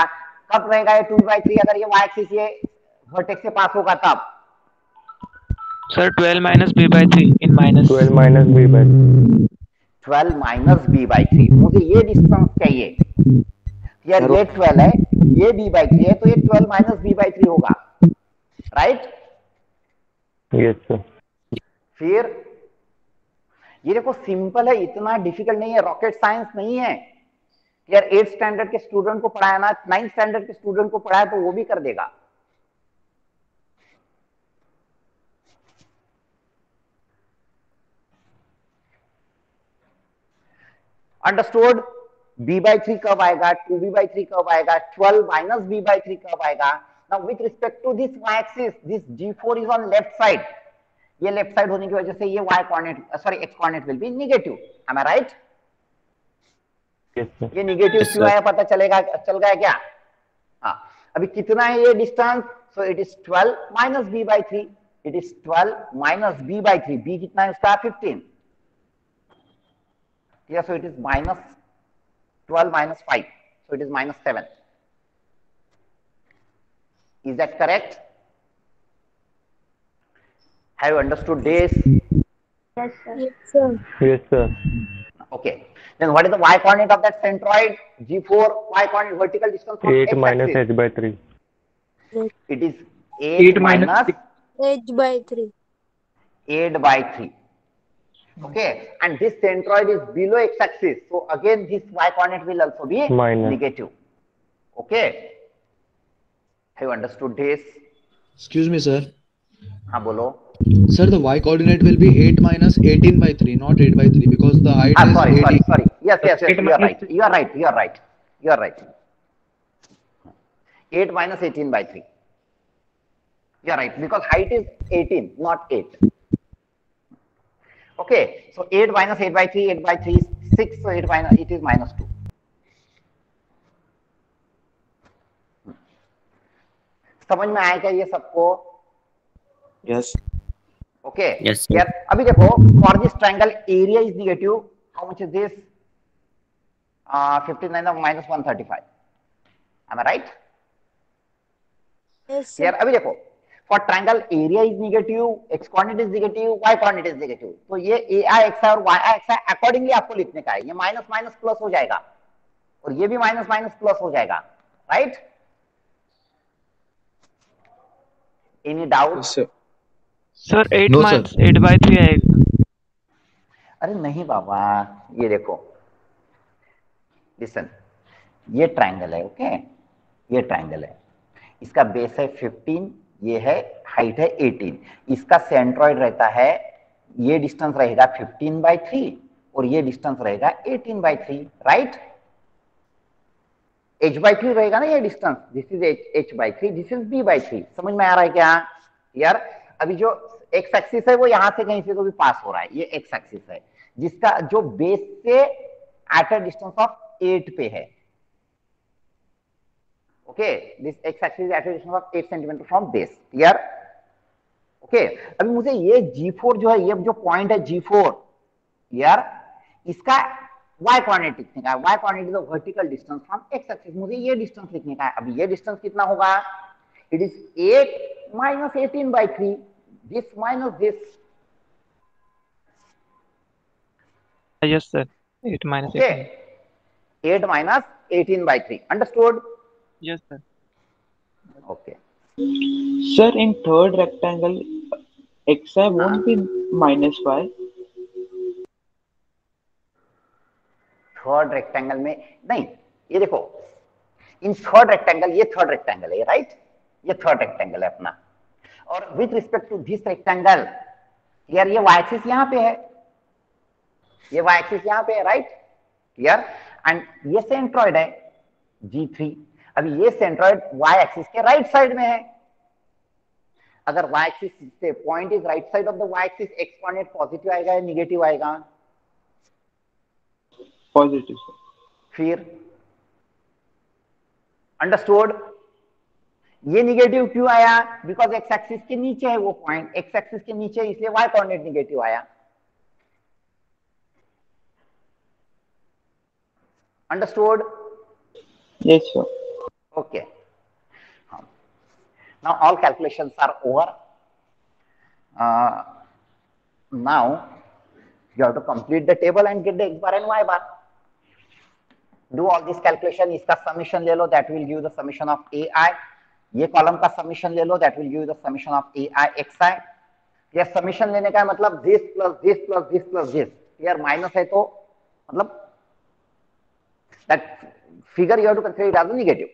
Speaker 1: कब रहेगा ये 2b by 3? अगर ये y-axis ये vertex से पास होगा तब.
Speaker 3: Sir, 12 minus b by 3 in minus.
Speaker 7: 12 minus b by 3.
Speaker 1: 12 minus b by 3. मुझे ये डिस्टेंस चाहिए. यार ये 12 है, ये b by 3 है, तो ये 12 minus b by 3 होगा, राइट?
Speaker 7: Yes sir.
Speaker 1: फिर ये देखो सिंपल है, इतना डिफिकल्ट नहीं है, रॉकेट साइंस नहीं है यार. 8th स्टैंडर्ड के स्टूडेंट को पढ़ाया ना, 9th स्टैंडर्ड के स्टूडेंट को पढ़ाया तो वो भी कर देगा. अंडरस्टूड? b by 3 कब आएगा, 2b by 3 कब आएगा, 12 minus b by 3 कब आएगा? Now with respect to this y axis, this G4 is on left side. ये लेफ्ट साइड होने की वजह से ये y coordinate, sorry x coordinate will be negative. Am I right? ये नेगेटिव क्यों आया पता चल गया क्या? हाँ, अभी कितना है ये distance? So it is 12 minus b by 3. It is 12 minus b by 3. b कितना है इसका? 15. yes, so it is minus 12 minus 5, so it is minus 7. Is that correct? Have you understood this?
Speaker 6: Yes, sir. Yes, sir.
Speaker 7: Yes sir.
Speaker 1: Okay. Then what is the y coordinate of that centroid? G4 y coordinate vertical distance from
Speaker 7: 8
Speaker 1: x
Speaker 7: minus
Speaker 1: axis.
Speaker 7: h by 3.
Speaker 1: It is 8 minus
Speaker 6: H by 3.
Speaker 1: 8 by 3. Okay, and this centroid is below x-axis, so again this y coordinate will also be
Speaker 7: Minus.
Speaker 1: negative. Okay, have you understood this?
Speaker 8: Excuse me, sir.
Speaker 1: हाँ बोलो.
Speaker 8: Sir, the y coordinate will be 8 minus 18 by 3, not 8 by 3, because the height is
Speaker 1: Sorry.
Speaker 8: 18.
Speaker 1: Yes, you are right. You are right. 8 minus 18 by 3. You are right, because height is 18, not 8. Okay, so 8 minus 8 by 3, 8 by 3 is 6, so it is minus 2. समझ में आएगा ये सबको?
Speaker 5: Yes.
Speaker 1: Okay.
Speaker 2: Yes, sir.
Speaker 1: Here, अभी देखो, for this triangle area is negative. How much is this? 59 of minus 135. Am I right?
Speaker 6: Yes, sir.
Speaker 1: Here, अभी देखो, for triangle area is negative, x coordinate is negative, y coordinate is negative. तो ये ai x है और y x है, accordingly आपको लिखने का है. ये माइनस माइनस प्लस हो जाएगा और ये भी माइनस माइनस प्लस हो जाएगा, right? Any doubt?
Speaker 5: Yes, sir.
Speaker 3: Sir 8
Speaker 8: No,
Speaker 3: minus
Speaker 8: sir.
Speaker 3: 8 by 3 आएगा.
Speaker 1: अरे नहीं बाबा, ये देखो, लिसन, ये ट्राइंगल है, ओके? ये ट्राइंगल है, इसका बेस है 15, ये है हाइट है 18, इसका सेंट्रॉइड रहता है, ये डिस्टेंस रहेगा 15 by 3 और ये डिस्टेंस रहेगा 18 by 3, राइट? h/3 रहेगा ना ये distance, this is h/3, this is b/3। समझ में आ रहा है क्या यार? अभी जो x एक्सिस है वो यहां से कहीं से तो भी पास हो रहा है, ये x एक्सिस है जिसका जो बेस से एट अ डिस्टेंस ऑफ 8 पे है। Okay, this x axis at a distance of 8 centimetre from base. Clear? Okay, अभी मुझे ये G4 जो है, ये जो पॉइंट है G4 यार, इसका y कोऑर्डिनेट लिखने का है। y coordinate is the vertical distance from x axis. मुझे ये डिस्टेंस लिखने का है। अभी ये डिस्टेंस कितना होगा? It is 8 minus 18/3, this minus this।
Speaker 3: Yes, sir. 8 minus
Speaker 1: Okay,
Speaker 3: 18.
Speaker 1: 8 minus 18/3, understood?
Speaker 3: Yes, sir.
Speaker 1: Okay,
Speaker 9: Sir, in third rectangle, xi won't be minus y.
Speaker 1: Third rectangle में नहीं, ये देखो, इन थर्ड रेक्टेंगल, ये थर्ड रेक्टेंगल है right, ये third rectangle है अपना, और with respect to this rectangle यार ये y एक्सिस यहां पे है, ये y एक्सिस यहां पे है राइट। क्लियर? एंड ये सेंट्रॉइड है G3। अभी ये सेंट्रॉइड y एक्सिस के राइट साइड में है। अगर y एक्सिस से point is right side of the y axis, x coordinate positive आएगा या नेगेटिव आएगा?
Speaker 9: Positive, sir.
Speaker 1: फिर अंडरस्टूड? ये निगेटिव क्यों आया? बिकॉज एक्स एक्सिस के नीचे है वो पॉइंट, एक्स एक्सिस के नीचे, इसलिए y कोऑर्डिनेट निगेटिव आया। Understood?
Speaker 9: Yes, sir.
Speaker 1: Okay. Now all calculations are over. Now you have to complete the table and get the x bar and y bar. Do all this calculation. इसका summation ले लो, that will give the summation of ai. ये column का summation ले लो, that will give the summation of ai xi. ये summation लेने का मतलब this plus this plus this plus this, यार माइनस है तो मतलब that figure you have to consider it as a negative.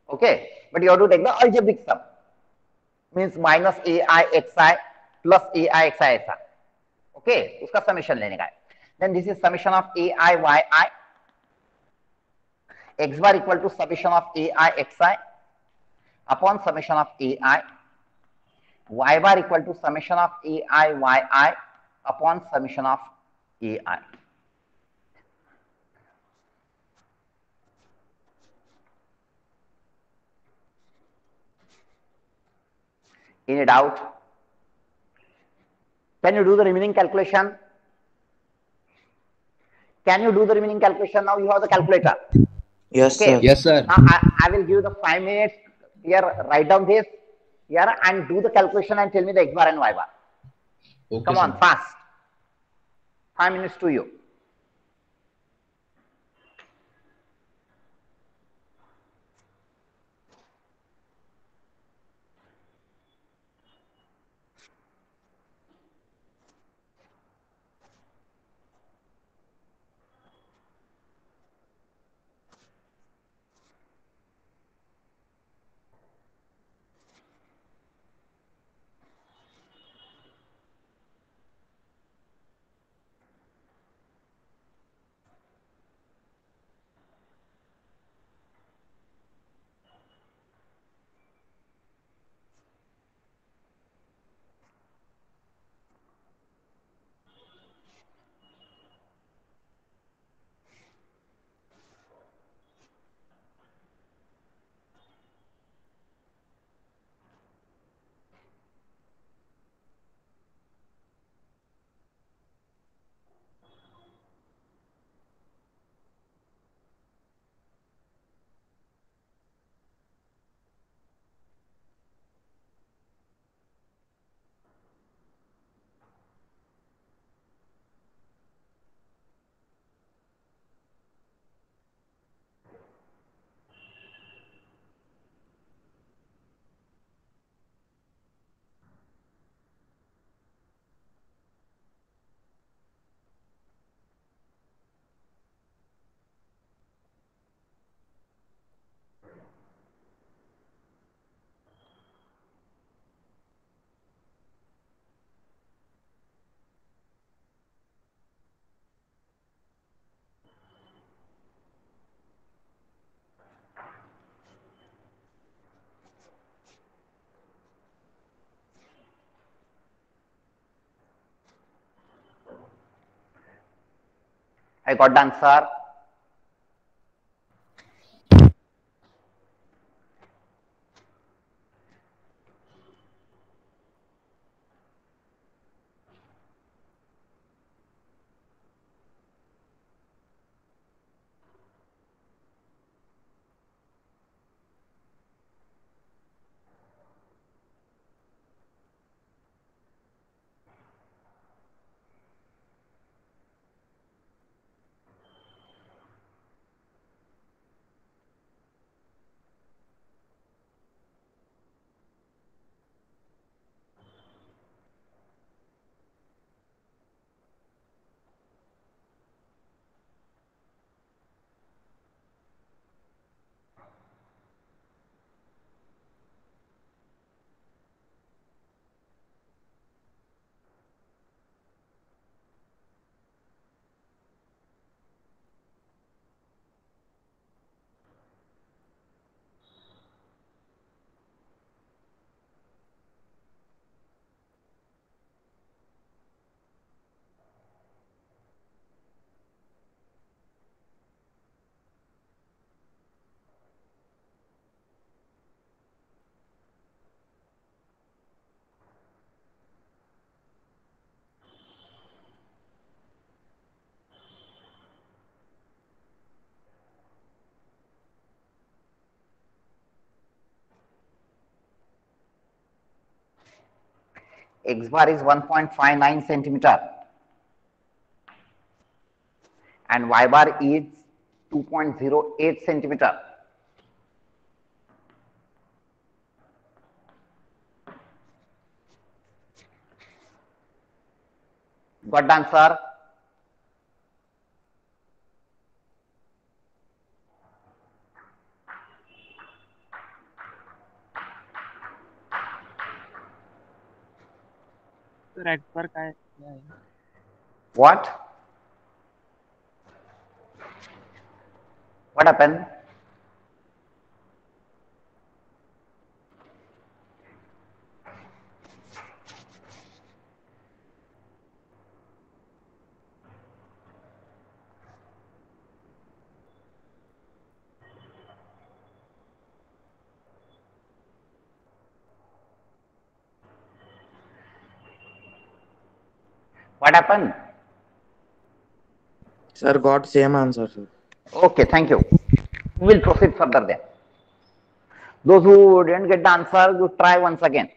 Speaker 1: Okay, but you have to take the algebraic sum, means minus ai xi plus ai xi ऐसा. Okay, उसका summation लेने का है. Then this is summation of ai yi, x bar equal to summation of ai xi upon summation of ai, y bar equal to summation of ai yi upon summation of ai. Any doubt? Can you do the remaining calculation? Can you do the remaining calculation? Now you have the calculator.
Speaker 5: Yes,
Speaker 1: Okay.
Speaker 5: sir.
Speaker 8: Yes, sir.
Speaker 1: Now I will give the 5 minutes here. Write down this here and do the calculation and tell me the x bar and y bar.
Speaker 8: Okay,
Speaker 1: Come on,
Speaker 8: sir.
Speaker 1: fast. 5 minutes to you. I got the answer. X bar is 1.59 centimeter and Y bar is 2.08 centimeter. Got the answer?
Speaker 3: Sir X बार काय क्या है?
Speaker 1: What? What happened? What happened?
Speaker 5: Sir, got same answer, sir.
Speaker 1: Okay, thank you. We will proceed further then. Those who didn't get the answer, you try once again.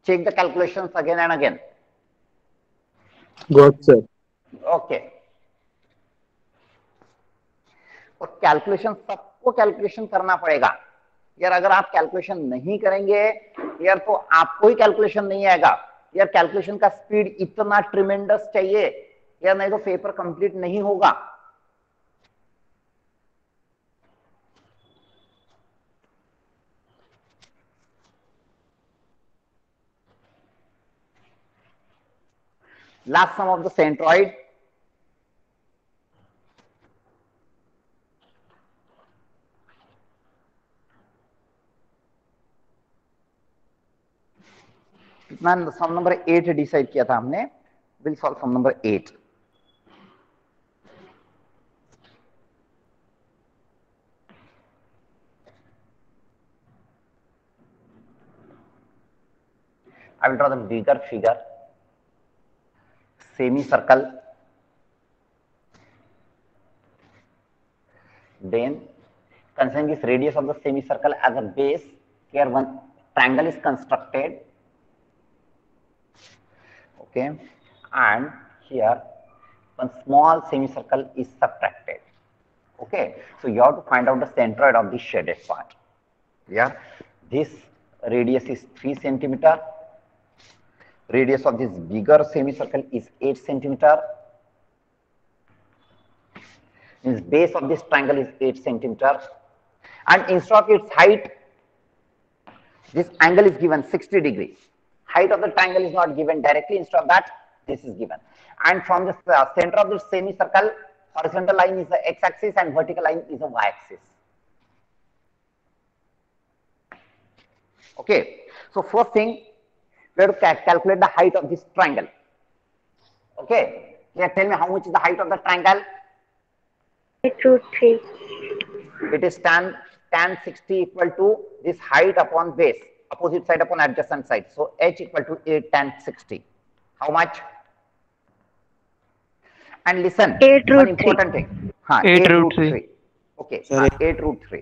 Speaker 1: Check the calculations again and again.
Speaker 7: Got, sir.
Speaker 1: Okay. और calculation सबको calculation करना पड़ेगा यार. अगर आप calculation नहीं करेंगे यार तो आपको ही कैलकुलेशन नहीं आएगा यार. कैलकुलेशन का स्पीड इतना ट्रिमेंडस चाहिए यार, नहीं तो पेपर कंप्लीट नहीं होगा. Last sum of the centroid. कितना सम नंबर 8 डिसाइड किया था हमने. Will solve some number 8. I will draw the bigger figure. Semicircle. Then considering this radius of the semicircle as a base, here one triangle is constructed. Okay, and here one small semicircle is subtracted. Okay, so you have to find out the centroid of this shaded part. Yeah, this radius is 3 centimeter. Radius of this bigger semicircle is 8 centimeter. Means base of this triangle is 8 centimeter. And instead of its height, this angle is given 60 degrees. Height of the triangle is not given directly. Instead of that, this is given. And from the center of the semicircle, horizontal line is the x-axis and vertical line is the y-axis. Okay. So first thing, we have to calculate the height of this triangle. Okay. Yeah, tell me how much is the height of the triangle?
Speaker 6: 8 root 3.
Speaker 1: It is tan 60 equal to this height upon base, opposite side upon adjacent side. So h equal to 8 tan 60. How much? And listen,
Speaker 6: 8
Speaker 1: one
Speaker 6: root 3.
Speaker 1: important thing.
Speaker 3: 8
Speaker 1: 8
Speaker 3: root
Speaker 1: root
Speaker 3: 3.
Speaker 1: 3. Okay,
Speaker 5: Sorry.
Speaker 1: 8 root 3.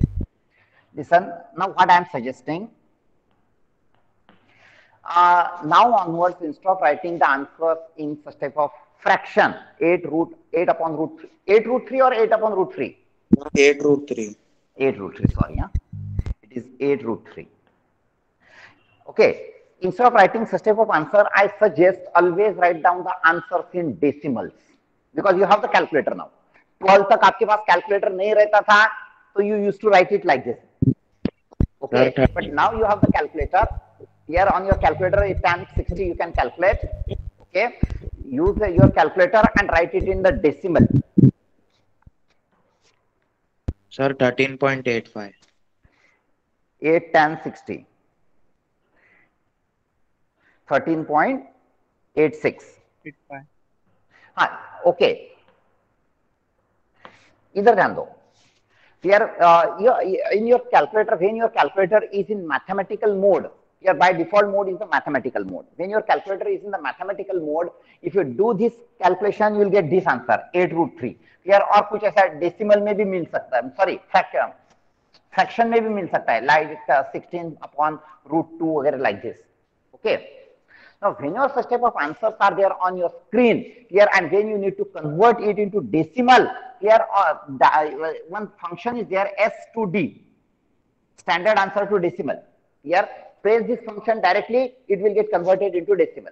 Speaker 1: Listen, now what I am suggesting, now onwards, instead of writing the answers in such type of fraction, 8 upon root 3, 8 root 3 or 8 upon root 3?
Speaker 5: 8 root 3.
Speaker 1: 8 root 3, sorry. It is 8 root 3. Okay, instead of writing such type of answer, I suggest always write down the answers in decimals, because you have the calculator now. 12 तक आपके पास calculator नहीं रहता था, so you used to write it like this. Okay, but now you have the calculator. Here on your calculator, it's tan 60, you can calculate. Okay, use your calculator and write it in the decimal.
Speaker 5: Sir, 13.85.
Speaker 1: 8 tan 60. 13.86. हाँ, okay. इधर ध्यान दो. Here, in your calculator, when your calculator is in mathematical mode, here by default mode is the mathematical mode. When your calculator is in the mathematical mode, if you do this calculation, you will get this answer, 8 root 3. Here और कुछ ऐसा decimal में भी मिल सकता है, sorry, fraction में भी मिल सकता है, like 16 upon root 2 वगैरह like this. Okay. Now, whenever such type of answers are there on your screen here, and when you need to convert it into decimal, here one function is there, S to D, standard answer to decimal. Here, press this function directly, it will get converted into decimal.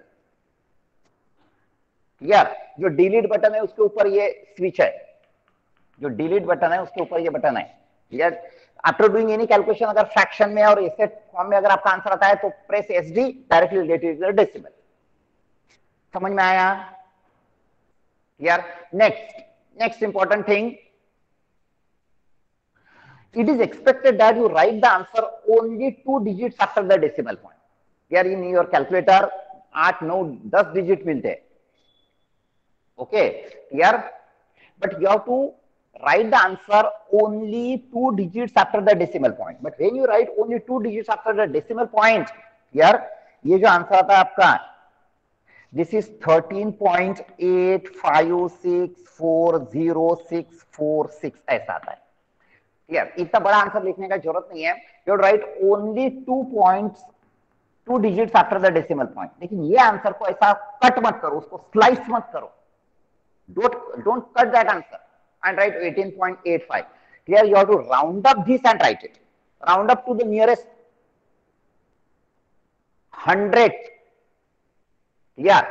Speaker 1: Here, जो delete button है उसके ऊपर ये switch है, जो delete button है उसके ऊपर ये button है. Here, after doing any calculation, अगर fraction में और ऐसे फॉर्म में अगर आपका आंसर आता है तो press SD, directly will get it decimal. समझ में आया? Here, next important thing, it is expected that you write the answer only 2 digits after the decimal point. Here in your calculator 8, 9, 10 digit मिलते हैं. Okay, here, but you have to write the answer only 2 digits after the decimal point. But when you write only 2 digits after the decimal point, here, ये जो answer आता है आपका, this is 13.85640646 ऐसा आता है. Here, इतना बड़ा आंसर लिखने का जरूरत नहीं है. You write only 2 digits after the decimal point. लेकिन ये आंसर को ऐसा कट मत करो, उसको स्लाइस मत करो. Don't cut that answer and write 18.85. Here you have to round up this and write it. Round up to the nearest 100th. Yeah,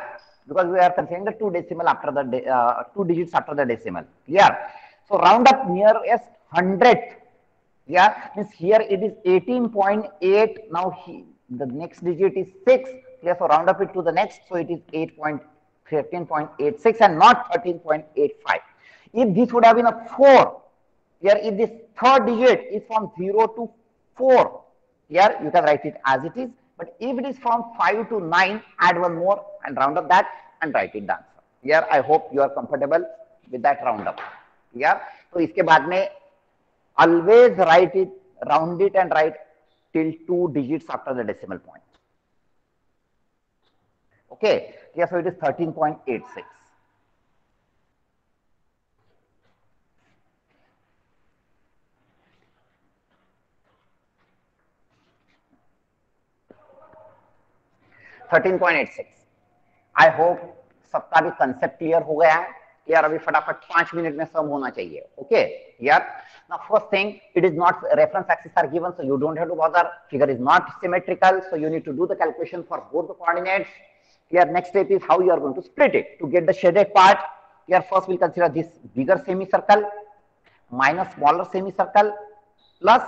Speaker 1: because we are considering the 2 decimal after the 2 digits after the decimal. Yeah, so round up nearest 100th. Yeah, means here it is 18.8. Now the next digit is 6. Yeah, so round up it to the next. So it is 13.86 and not 13.85. If this would have been a 4, here if this third digit is from 0 to 4, here you can write it as it is. But if it is from 5 to 9, add one more and round up that and write it the answer. Here I hope you are comfortable with that round up. Yeah, so इसके बाद में always write it, round it and write till 2 digits after the decimal point. Okay, yeah, so it is 13.86. I hope सबका भी concept clear हो गया है. यार अभी फटाफट 5 मिनट में सम होना चाहिए. ओके यार. Now first thing, it is not reference axes are given, so you don't have to bother. Figure is not symmetrical, so you need to do the calculation for both the coordinates. Here next step is how you are going to split it to get the shaded part. Here first we'll consider this bigger semicircle minus smaller semicircle plus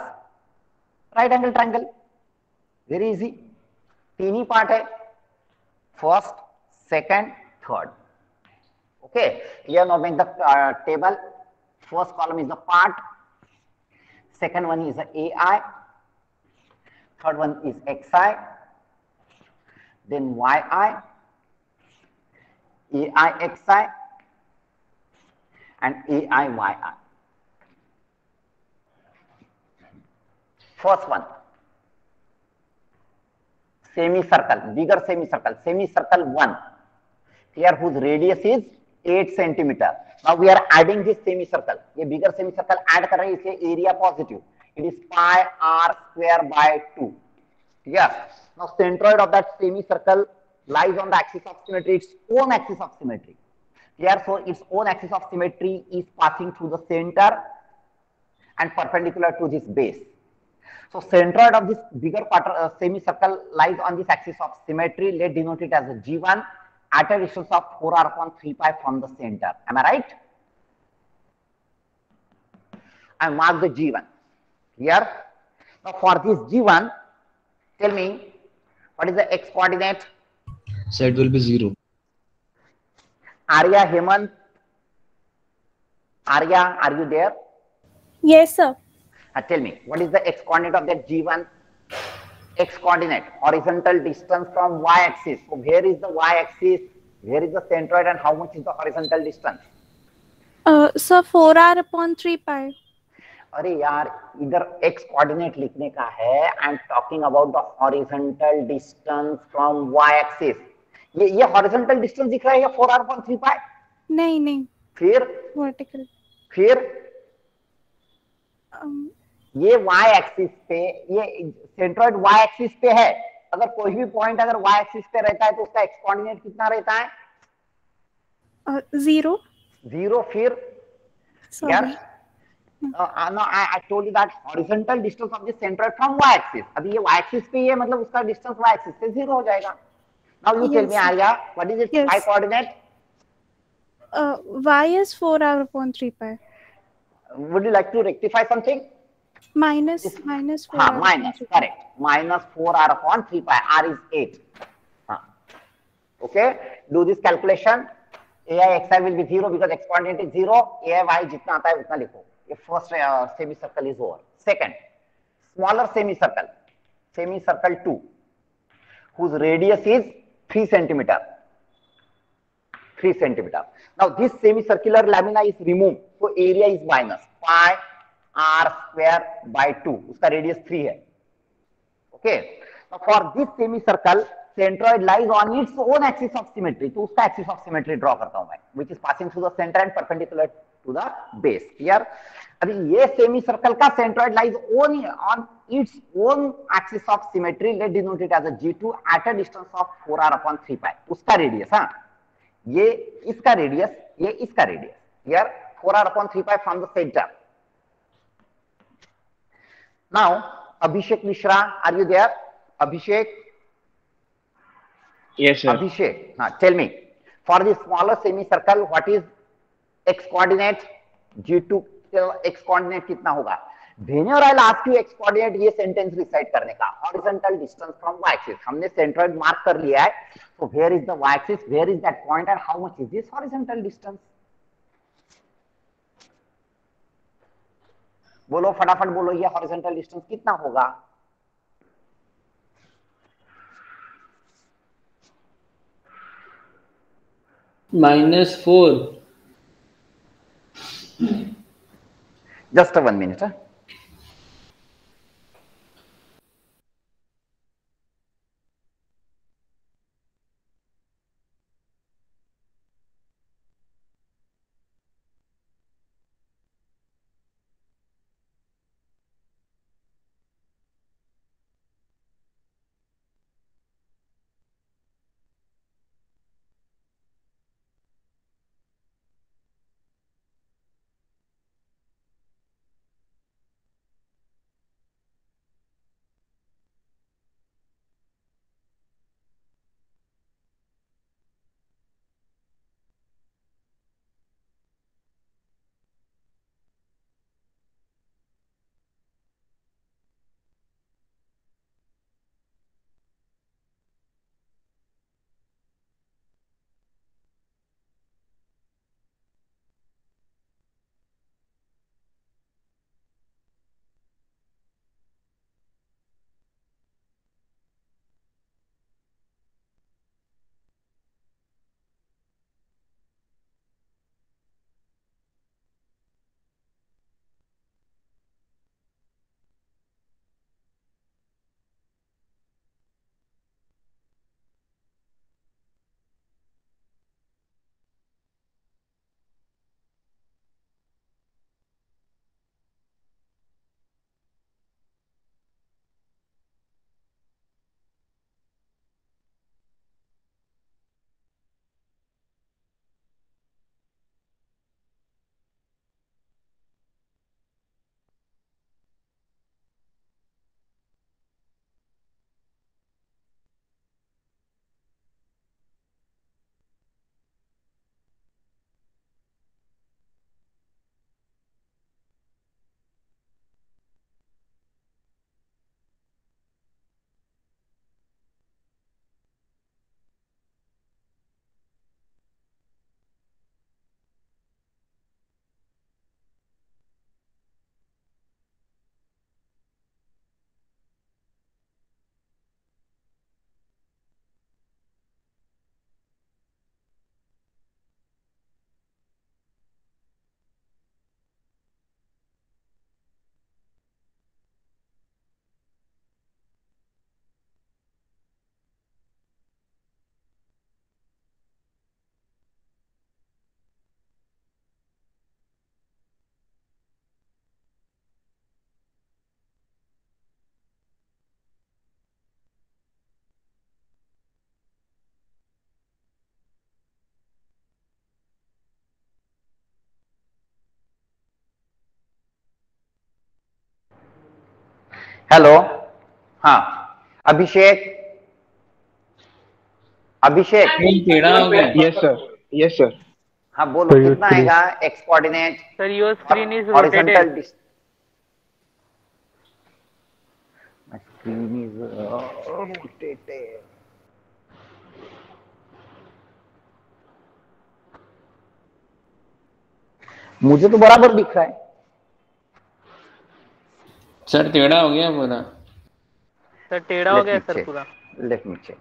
Speaker 1: right angle triangle. Very easy. तीन ही part है, first, second, third. Okay, here now make the table. First column is the part, second one is the AI, third one is XI, then YI, AIXI and AIYI. First one, semicircle, bigger semicircle 1, here whose radius is 8 centimeter. Now we are adding this semicircle. ये bigger semicircle add कर रहे हैं, इसलिए area positive. It is pi r square by 2. Yes. Now centroid of that semicircle lies on the axis of symmetry, its own axis of symmetry. Here, so its own axis of symmetry is passing through the center and perpendicular to this base. So centroid of this bigger semicircle lies on this axis of symmetry. Let's denote it as a G1 at a distance of 4r upon 3 pi from the center. Am I right? And mark the G1 here. Now for this G1, tell me what is the x coordinate?
Speaker 8: So it will be 0.
Speaker 1: Arya, Hemant, Arya, are you there?
Speaker 6: Yes, sir.
Speaker 1: Tell me, what is the x coordinate of that G1? X coordinate, horizontal distance from y-axis. So where is the y-axis? Where is the centroid and how much is the horizontal distance?
Speaker 6: Sir, 4r upon 3 pi.
Speaker 1: अरे यार, इधर x coordinate लिखने का है. I am talking about the horizontal distance from y-axis. ये horizontal distance दिख रहा है या 4r upon 3 pi?
Speaker 6: नहीं.
Speaker 1: फिर
Speaker 6: Vertical.
Speaker 1: फिर ये y एक्सिस पे, ये सेंट्रोइड y एक्सिस पे है. अगर कोई भी पॉइंट अगर y एक्सिस पे रहता है तो उसका x कोऑर्डिनेट कितना रहता है?
Speaker 6: 0.
Speaker 1: 0. फिर
Speaker 6: Sorry.
Speaker 1: no, I told you that horizontal distance of the centroid from y axis. अभी ये y axis पे है, मतलब उसका डिस्टेंस y axis से 0 हो जाएगा. Now you tell me, Arya, what is its y coordinate?
Speaker 6: Y is 4r upon 3 pi.
Speaker 1: Would you like to rectify something?
Speaker 6: Minus 4r.
Speaker 1: Minus, correct. Minus 4r upon 3 pi. R is 8. Okay, do this calculation. Ai xi will be 0 because x coordinate is 0. Ai y जितना आता है उतना लिखो. ये first semicircle is over. Second, smaller semicircle 2, whose radius is 3 centimeter. 3 centimeter. Now this semicircular lamina is removed, so area is minus pi r square by 2. उसका radius 3 है. Okay. Now for this semicircle, centroid lies on its own axis of symmetry. तो उसका axis of symmetry draw करता हूं मैं, which is passing through the center and perpendicular to the base. Here, अभी ये semicircle का centroid lies only on its own axis of symmetry. Let's denote it as a G2 at a distance of 4r upon 3 pi. उसका radius, हाँ, ये इसका radius, ये इसका radius. Here 4r upon 3 pi from the center. Now Abhishek Mishra, are you there? Abhishek?
Speaker 9: Yes, sir.
Speaker 1: Abhishek, tell me, for the smaller semicircle, what is x coordinate? G2 x coordinate कितना होगा? Whenever I'll ask you x coordinate, ये sentence recite करने का. Horizontal distance from y axis. हमने centroid mark कर लिया है. So where is the y axis? Where is that point and how much is this horizontal distance? बोलो फटाफट बोलो, ये horizontal distance कितना होगा?
Speaker 4: -4.
Speaker 1: Just 1 minute. हेलो, हाँ अभिषेक, अभिषेक
Speaker 4: टेढ़ा हो गया।
Speaker 9: Yes, sir. Yes, sir.
Speaker 1: हाँ बोलो
Speaker 7: So use
Speaker 1: कितना
Speaker 7: 3.
Speaker 1: आएगा x coordinate
Speaker 3: Sir, your screen is
Speaker 1: horizontal
Speaker 3: rotated.
Speaker 1: Screen is rotated. मुझे तो बराबर दिख रहा है।
Speaker 4: सर टेढ़ा हो गया पूरा।
Speaker 3: Sir, टेढ़ा हो गया सर पूरा।
Speaker 1: Let me check.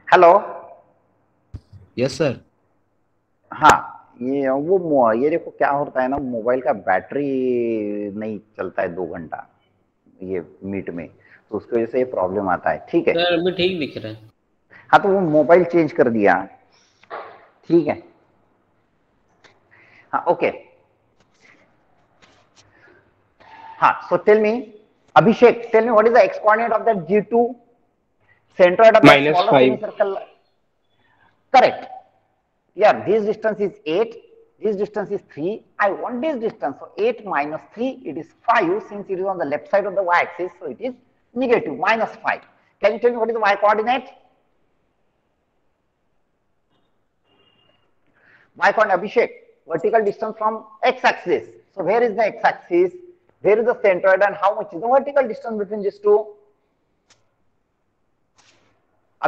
Speaker 1: Hello,
Speaker 8: yes sir.
Speaker 1: हाँ ये देखो क्या होता है ना, मोबाइल का बैटरी नहीं चलता है 2 घंटा ये मीट में, तो उसकी वजह से ये प्रॉब्लम आता है। ठीक है,
Speaker 4: सर अभी ठीक दिख रहा है।
Speaker 1: हाँ तो वो मोबाइल चेंज कर दिया। ठीक है, हाँ ओके। हाँ, so tell me Abhishek, tell me what is the X coordinate of that G2 centroid of the
Speaker 9: Minus
Speaker 1: smaller
Speaker 9: 5.
Speaker 1: semicircle? Correct. Yeah, this distance is 8. This distance is 3. I want this distance. So 8 minus 3, it is 5. Since it is on the left side of the y-axis, so it is negative, minus 5. Can you tell me what is the y-coordinate? Y-coordinate, Abhishek, vertical distance from x-axis. So where is the x-axis? Where is the centroid and how much is the vertical distance between these two?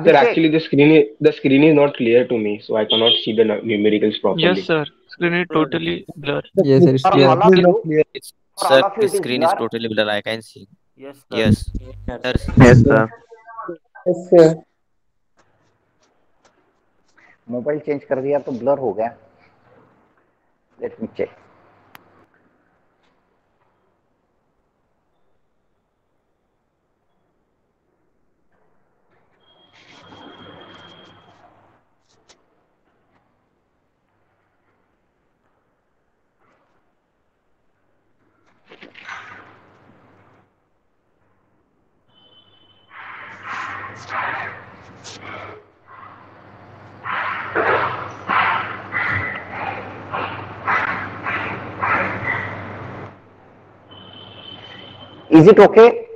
Speaker 10: Sir, actually the screen is not clear to me, so I cannot see the numericals properly.
Speaker 3: Yes, sir. Screen is totally blurred.
Speaker 8: Yes, sir. It's
Speaker 1: For
Speaker 8: clear.
Speaker 1: all of you, for
Speaker 11: Sir,
Speaker 1: all of you,
Speaker 11: the
Speaker 1: it is
Speaker 11: screen is
Speaker 1: blur.
Speaker 11: totally blur. I can see.
Speaker 12: Yes, sir.
Speaker 11: Yes. Sir.
Speaker 2: Yes, sir.
Speaker 5: Yes, sir.
Speaker 1: Mobile change कर दिया तो blur हो गया. Let me check. Is it okay?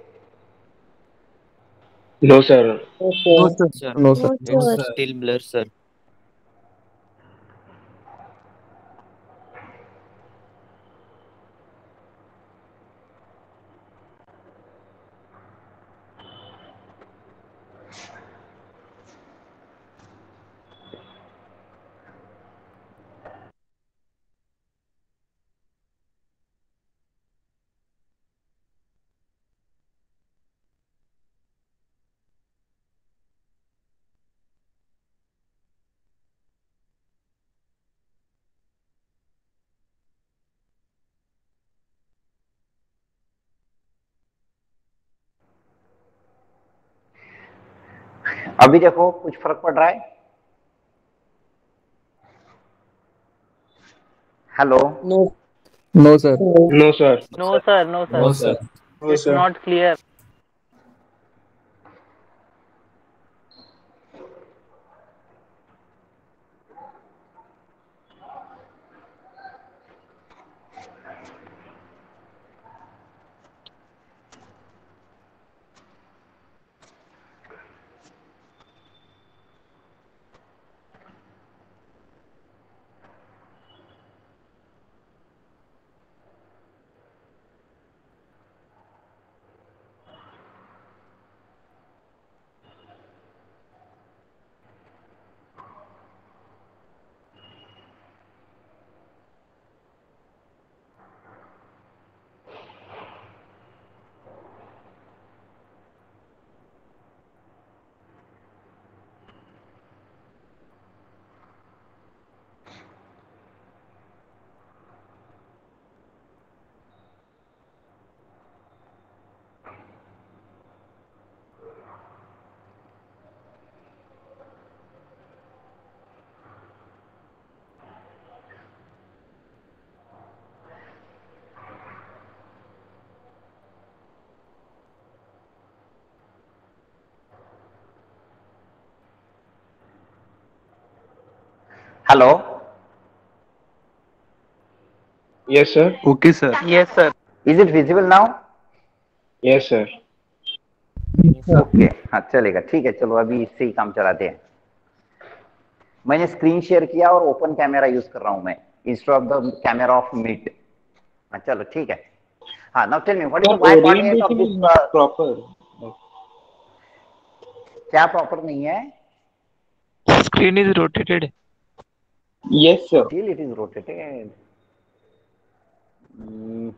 Speaker 10: No, sir.
Speaker 8: No, sir.
Speaker 11: Sir.
Speaker 8: No, sir.
Speaker 11: It's still blur, sir.
Speaker 1: अभी देखो कुछ फर्क पड़ रहा है? Hello.
Speaker 8: No. No, sir.
Speaker 10: No, sir.
Speaker 12: No, sir. No, sir.
Speaker 8: No, sir.
Speaker 12: It's not clear.
Speaker 1: Hello.
Speaker 10: Yes, sir.
Speaker 8: Okay, sir.
Speaker 12: Yes, sir.
Speaker 1: Is it visible now?
Speaker 10: Yes, sir.
Speaker 1: Okay. हाँ चलेगा, ठीक है. चलो अभी इससे ही काम चलाते हैं. मैंने स्क्रीन शेयर किया और ओपन कैमरा यूज कर रहा हूं मैं instead of the camera of Meet. हाँ चलो ठीक है. हाँ, now tell me what is the y coordinate of
Speaker 9: Orientation is
Speaker 1: this.
Speaker 9: not proper.
Speaker 1: क्या प्रॉपर नहीं है?
Speaker 3: Screen is rotated.
Speaker 9: Yes, sir.
Speaker 1: Still it is rotated. Hmm.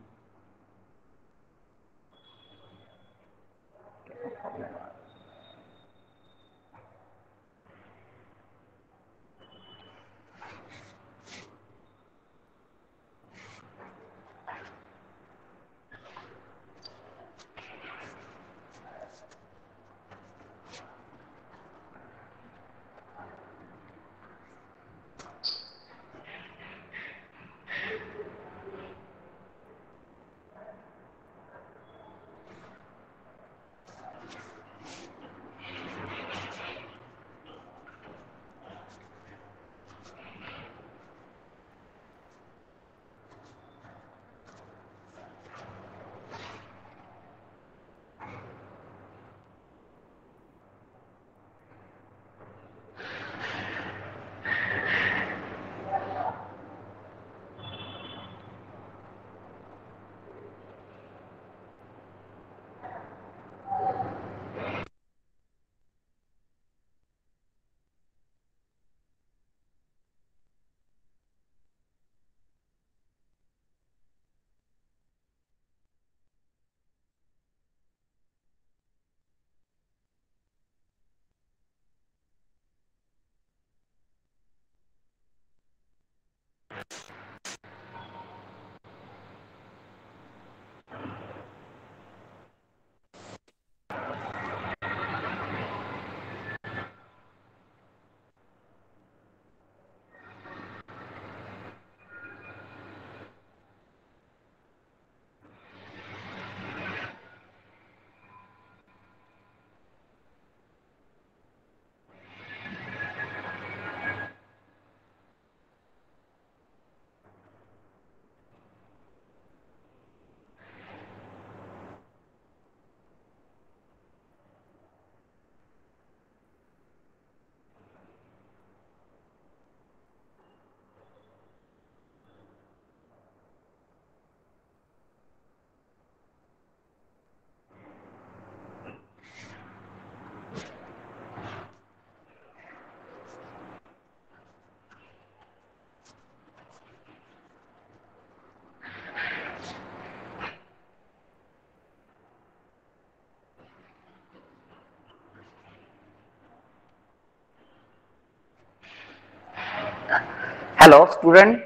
Speaker 1: Hello, student.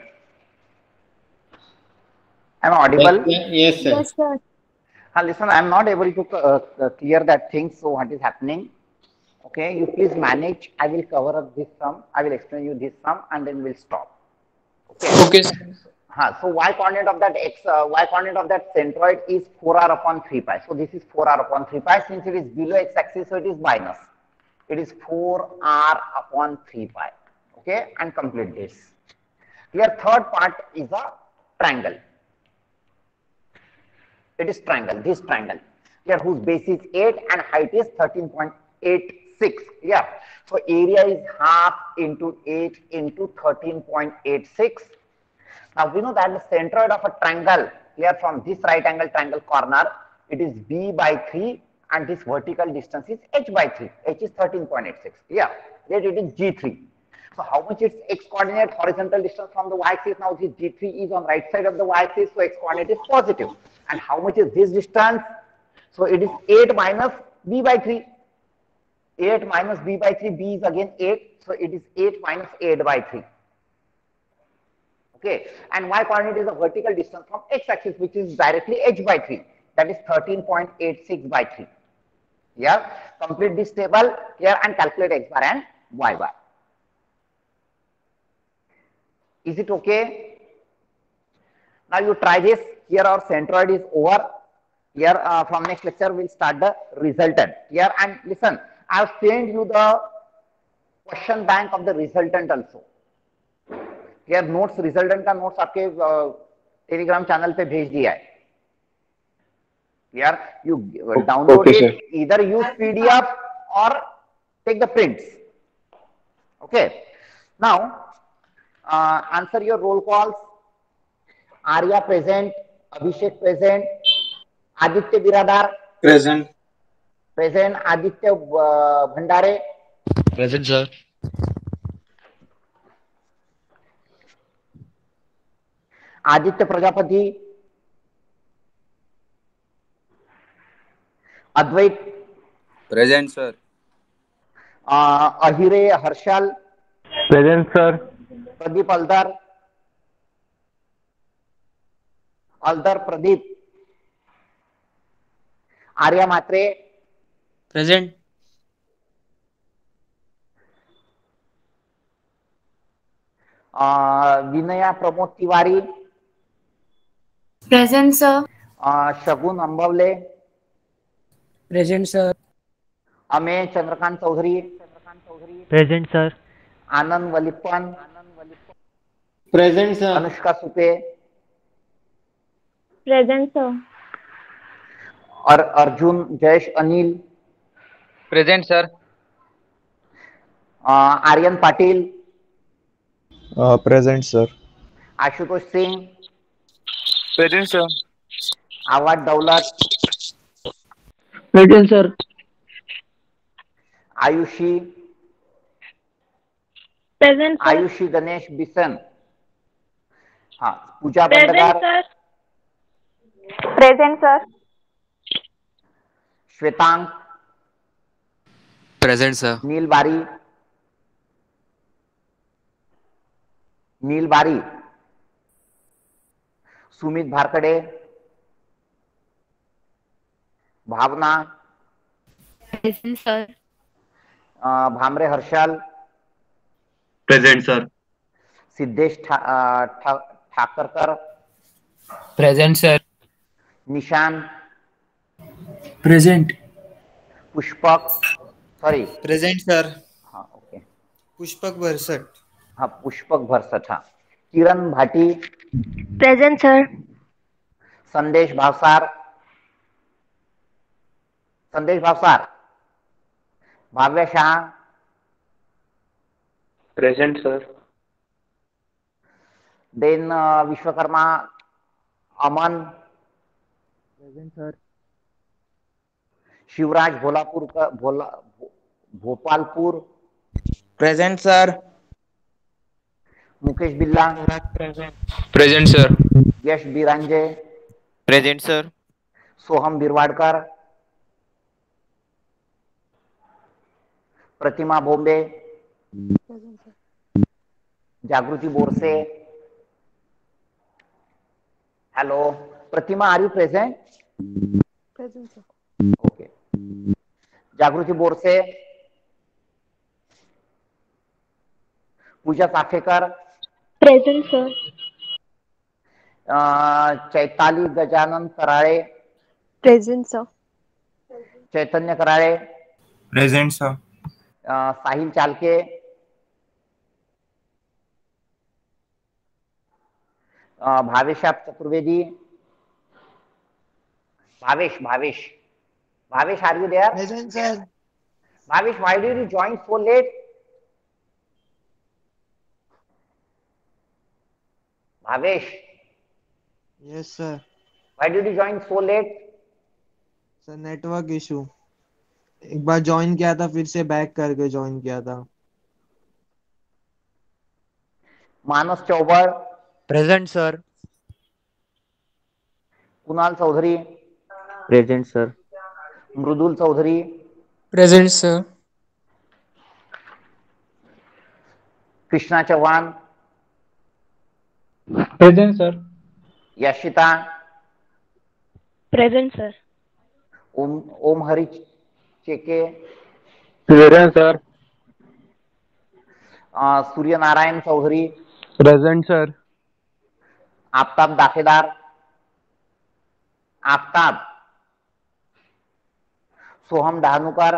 Speaker 1: Am I audible?
Speaker 4: Yes, sir.
Speaker 6: Yes, sir.
Speaker 1: Listen, I am not able to clear that thing. So what is happening? Okay, you please manage. I will cover up this sum. I will explain you this sum, and then we'll stop.
Speaker 2: Okay.
Speaker 1: So y coordinate of that y coordinate of that centroid is 4r upon 3 pi. So this is 4r upon 3 pi. Since it is below x axis, so it is minus. It is 4r upon 3 pi. Okay, and complete this. Here third part is a triangle. It is triangle, this triangle here, whose base is 8 and height is 13.86. Yeah, so area is half into 8 into 13.86. Now we know that the centroid of a triangle here from this right angle triangle corner, it is b by 3, and this vertical distance is h by 3. H is 13.86. Yeah, yet it is g3. So how much its x coordinate horizontal distance from the y-axis? Now this g3 is on right side of the y-axis, so x coordinate is positive. And how much is this distance? So it is 8 minus b by 3. 8 minus b by 3, b is again 8, so it is 8 minus 8 by 3. Okay, and y coordinate is the vertical distance from x-axis, which is directly h by 3. That is 13.86 by 3. Yeah, complete this table here and calculate x bar and y bar. Is it okay? Now you try this. Here our centroid is over. Here from next lecture we'll start the resultant. Here, and listen, I have sent you the question bank of the resultant also. Here notes, resultant का notes आपके Telegram channel पे भेज दिया है. Here you download it, either use PDF or take the prints. Okay. Now answer your roll calls. Arya present, Abhishek present, Aditya Biradar
Speaker 2: Present.
Speaker 1: present, Aditya Bhandare
Speaker 11: Present, sir.
Speaker 1: Aditya Prajapati, Advait
Speaker 2: Present, sir.
Speaker 1: Ahire Harshal,
Speaker 7: Present, sir.
Speaker 1: Pradeep Aldar Pradeep, Arya Matre,
Speaker 11: Present.
Speaker 1: Vinaya Pramod Tiwari,
Speaker 6: Present, sir.
Speaker 1: Shagun Ambavle,
Speaker 13: Present, sir.
Speaker 1: Ame Chandrakant Chaudhary,
Speaker 3: Present, sir.
Speaker 1: Anand Valippan,
Speaker 4: Present, sir.
Speaker 1: Anushka Supe,
Speaker 6: Present, sir.
Speaker 1: और Arjun Jayesh Anil,
Speaker 11: Present, sir.
Speaker 1: Aryan Patil,
Speaker 7: Present, sir.
Speaker 1: Ashutosh Singh,
Speaker 11: Present, sir.
Speaker 1: आवाज दौलत,
Speaker 13: Present, sir.
Speaker 1: Ayushi,
Speaker 6: Present, sir.
Speaker 1: Ayushi Ganesh बिसन, हाँ पूजा
Speaker 6: Present,
Speaker 1: बंडगार,
Speaker 6: sir. Present, sir.
Speaker 1: Shwetang,
Speaker 11: Present, sir.
Speaker 1: Neel Bari, Sumit Bharkade, Bhavna,
Speaker 6: Present, sir.
Speaker 1: Bhamre Harshal,
Speaker 2: Present, sir.
Speaker 1: Siddhesh Thakarkar,
Speaker 13: Present, sir.
Speaker 1: Nishan,
Speaker 13: Present.
Speaker 1: Pushpak, sorry
Speaker 5: present sir.
Speaker 1: हाँ okay,
Speaker 5: Pushpak Bharsat.
Speaker 1: हाँ पुष्पक भरसट, हाँ Kiran Bhati,
Speaker 6: Present, sir.
Speaker 1: Sandesh Bhavsar, Bhavya Shah,
Speaker 10: Present, sir.
Speaker 1: Then Vishwakarma Aman,
Speaker 3: Present, sir.
Speaker 1: Shivraj Bhopalpur,
Speaker 5: present sir.
Speaker 1: Mukesh Billa,
Speaker 11: Present, sir.
Speaker 1: Yash Biranje,
Speaker 11: Present, sir.
Speaker 1: Soham बिरवाडकर, Pratima Bombe, Jagruti Borse, hello, Pratima are you present?
Speaker 14: Present, sir.
Speaker 1: Okay, Jagruti Borse, Pooja Sakhekar,
Speaker 14: Present, sir.
Speaker 1: Chaitali Gajanan Karale,
Speaker 14: Present, sir.
Speaker 1: Chaitanya Karale,
Speaker 11: present sir.
Speaker 1: Sahil Chalke, Bhavesh Chaturvedi, Bhavesh are you there?
Speaker 15: Present, sir.
Speaker 1: Bhavesh, why did you join so late? Bhavesh,
Speaker 15: Yes, sir.
Speaker 1: why did you join so late?
Speaker 15: Sir network issue, एक बार join किया था फिर से back करके join किया था.
Speaker 1: Manas Chaubad,
Speaker 13: present sir.
Speaker 1: Kunal Chaudhary,
Speaker 13: present sir.
Speaker 1: Mridul Chaudhary,
Speaker 13: present sir.
Speaker 1: Krishna Chauhan,
Speaker 7: present sir.
Speaker 1: Yashita,
Speaker 14: Present, sir.
Speaker 1: Om Hari Cheke,
Speaker 7: present sir.
Speaker 1: Surya Narayan Chaudhary,
Speaker 7: present sir.
Speaker 1: Aftab Dakhedar, Aftab, Soham Dahanukar,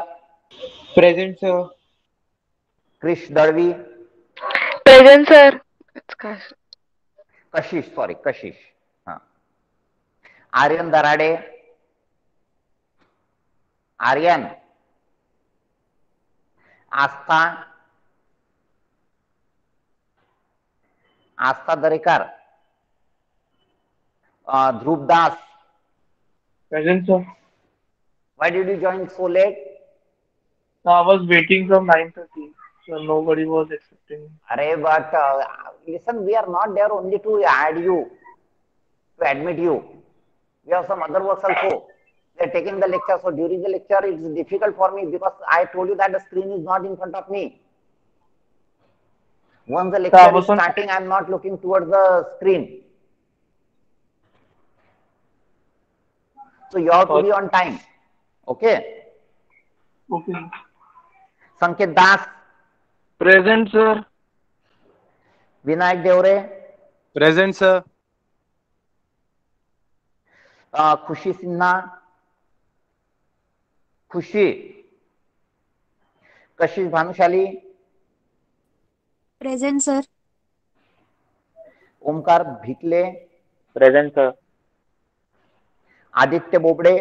Speaker 9: present sir.
Speaker 1: Krish Dalvi,
Speaker 14: Present, sir.
Speaker 1: कशिश, हाँ, आर्यन दराडे, आर्यन, आस्था दरेकर, ध्रुव दास.
Speaker 9: Present, sir.
Speaker 1: Why did you join so late?
Speaker 9: I was waiting from 9:30, so nobody was accepting me.
Speaker 1: Array, but listen, we are not there only to add you, to admit you. We have some other works also. We are taking the lecture, so during the lecture it's difficult for me because I told you that the screen is not in front of me. Once the lecture is starting, I am not looking towards the screen. So you have to be on time. Okay?
Speaker 9: Okay.
Speaker 1: संकेत दास,
Speaker 7: present sir.
Speaker 1: Vinayak देवरे,
Speaker 2: present sir.
Speaker 1: खुशी सिन्हा, खुशी, कशिश Bhanushali,
Speaker 6: Present, sir.
Speaker 1: Omkar भिकले,
Speaker 9: Present, sir.
Speaker 1: Aditya Bobde,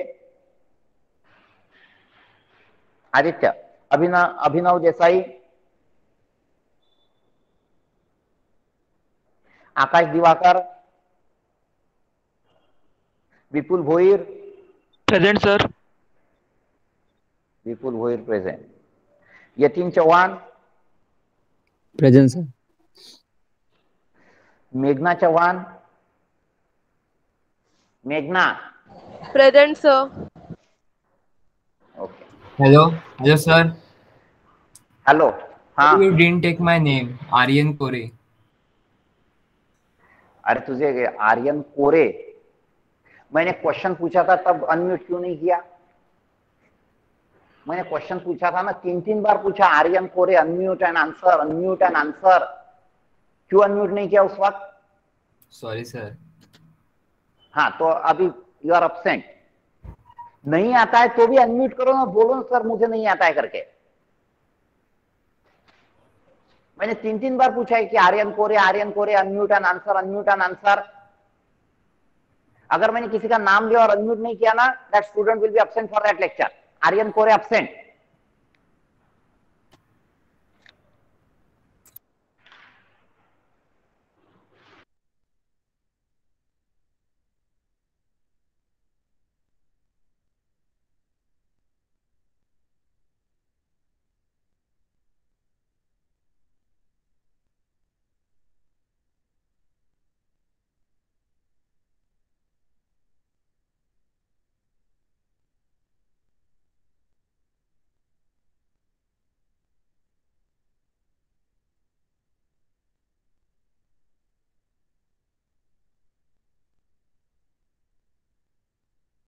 Speaker 1: Aditya, अभिनव देसाई, आकाश दिवाकर, विपुल Bhoir.
Speaker 3: Present sir.
Speaker 1: विपुल Bhoir present. Yatin Chauhan,
Speaker 13: present sir.
Speaker 1: मेघना चौहान, मेघना.
Speaker 14: Present, sir.
Speaker 1: Okay,
Speaker 13: hello. Hello sir.
Speaker 1: Hello. हाँ,
Speaker 13: You didn't take my name. Aryan कोरे.
Speaker 1: अरे तुझे आर्यन कोरे, मैंने क्वेश्चन पूछा था तब अनम्यूट क्यों नहीं किया? मैंने क्वेश्चन पूछा था ना, 3 बार पूछा, आर्यन कोरे unmute and answer, unmute and answer. क्यों अनम्यूट नहीं किया उस वक्त?
Speaker 13: Sorry sir.
Speaker 1: हाँ, तो अभी यू आर एब्सेंट. नहीं आता है तो भी अनम्यूट करो ना, बोलो ना सर मुझे नहीं आता है करके. मैंने 3 बार पूछा है कि आर्यन कोरे unmute and answer, unmute and answer. अगर मैंने किसी का नाम लिया और अनम्यूट नहीं किया ना, that student will be absent for that lecture. Aryan Kore absent.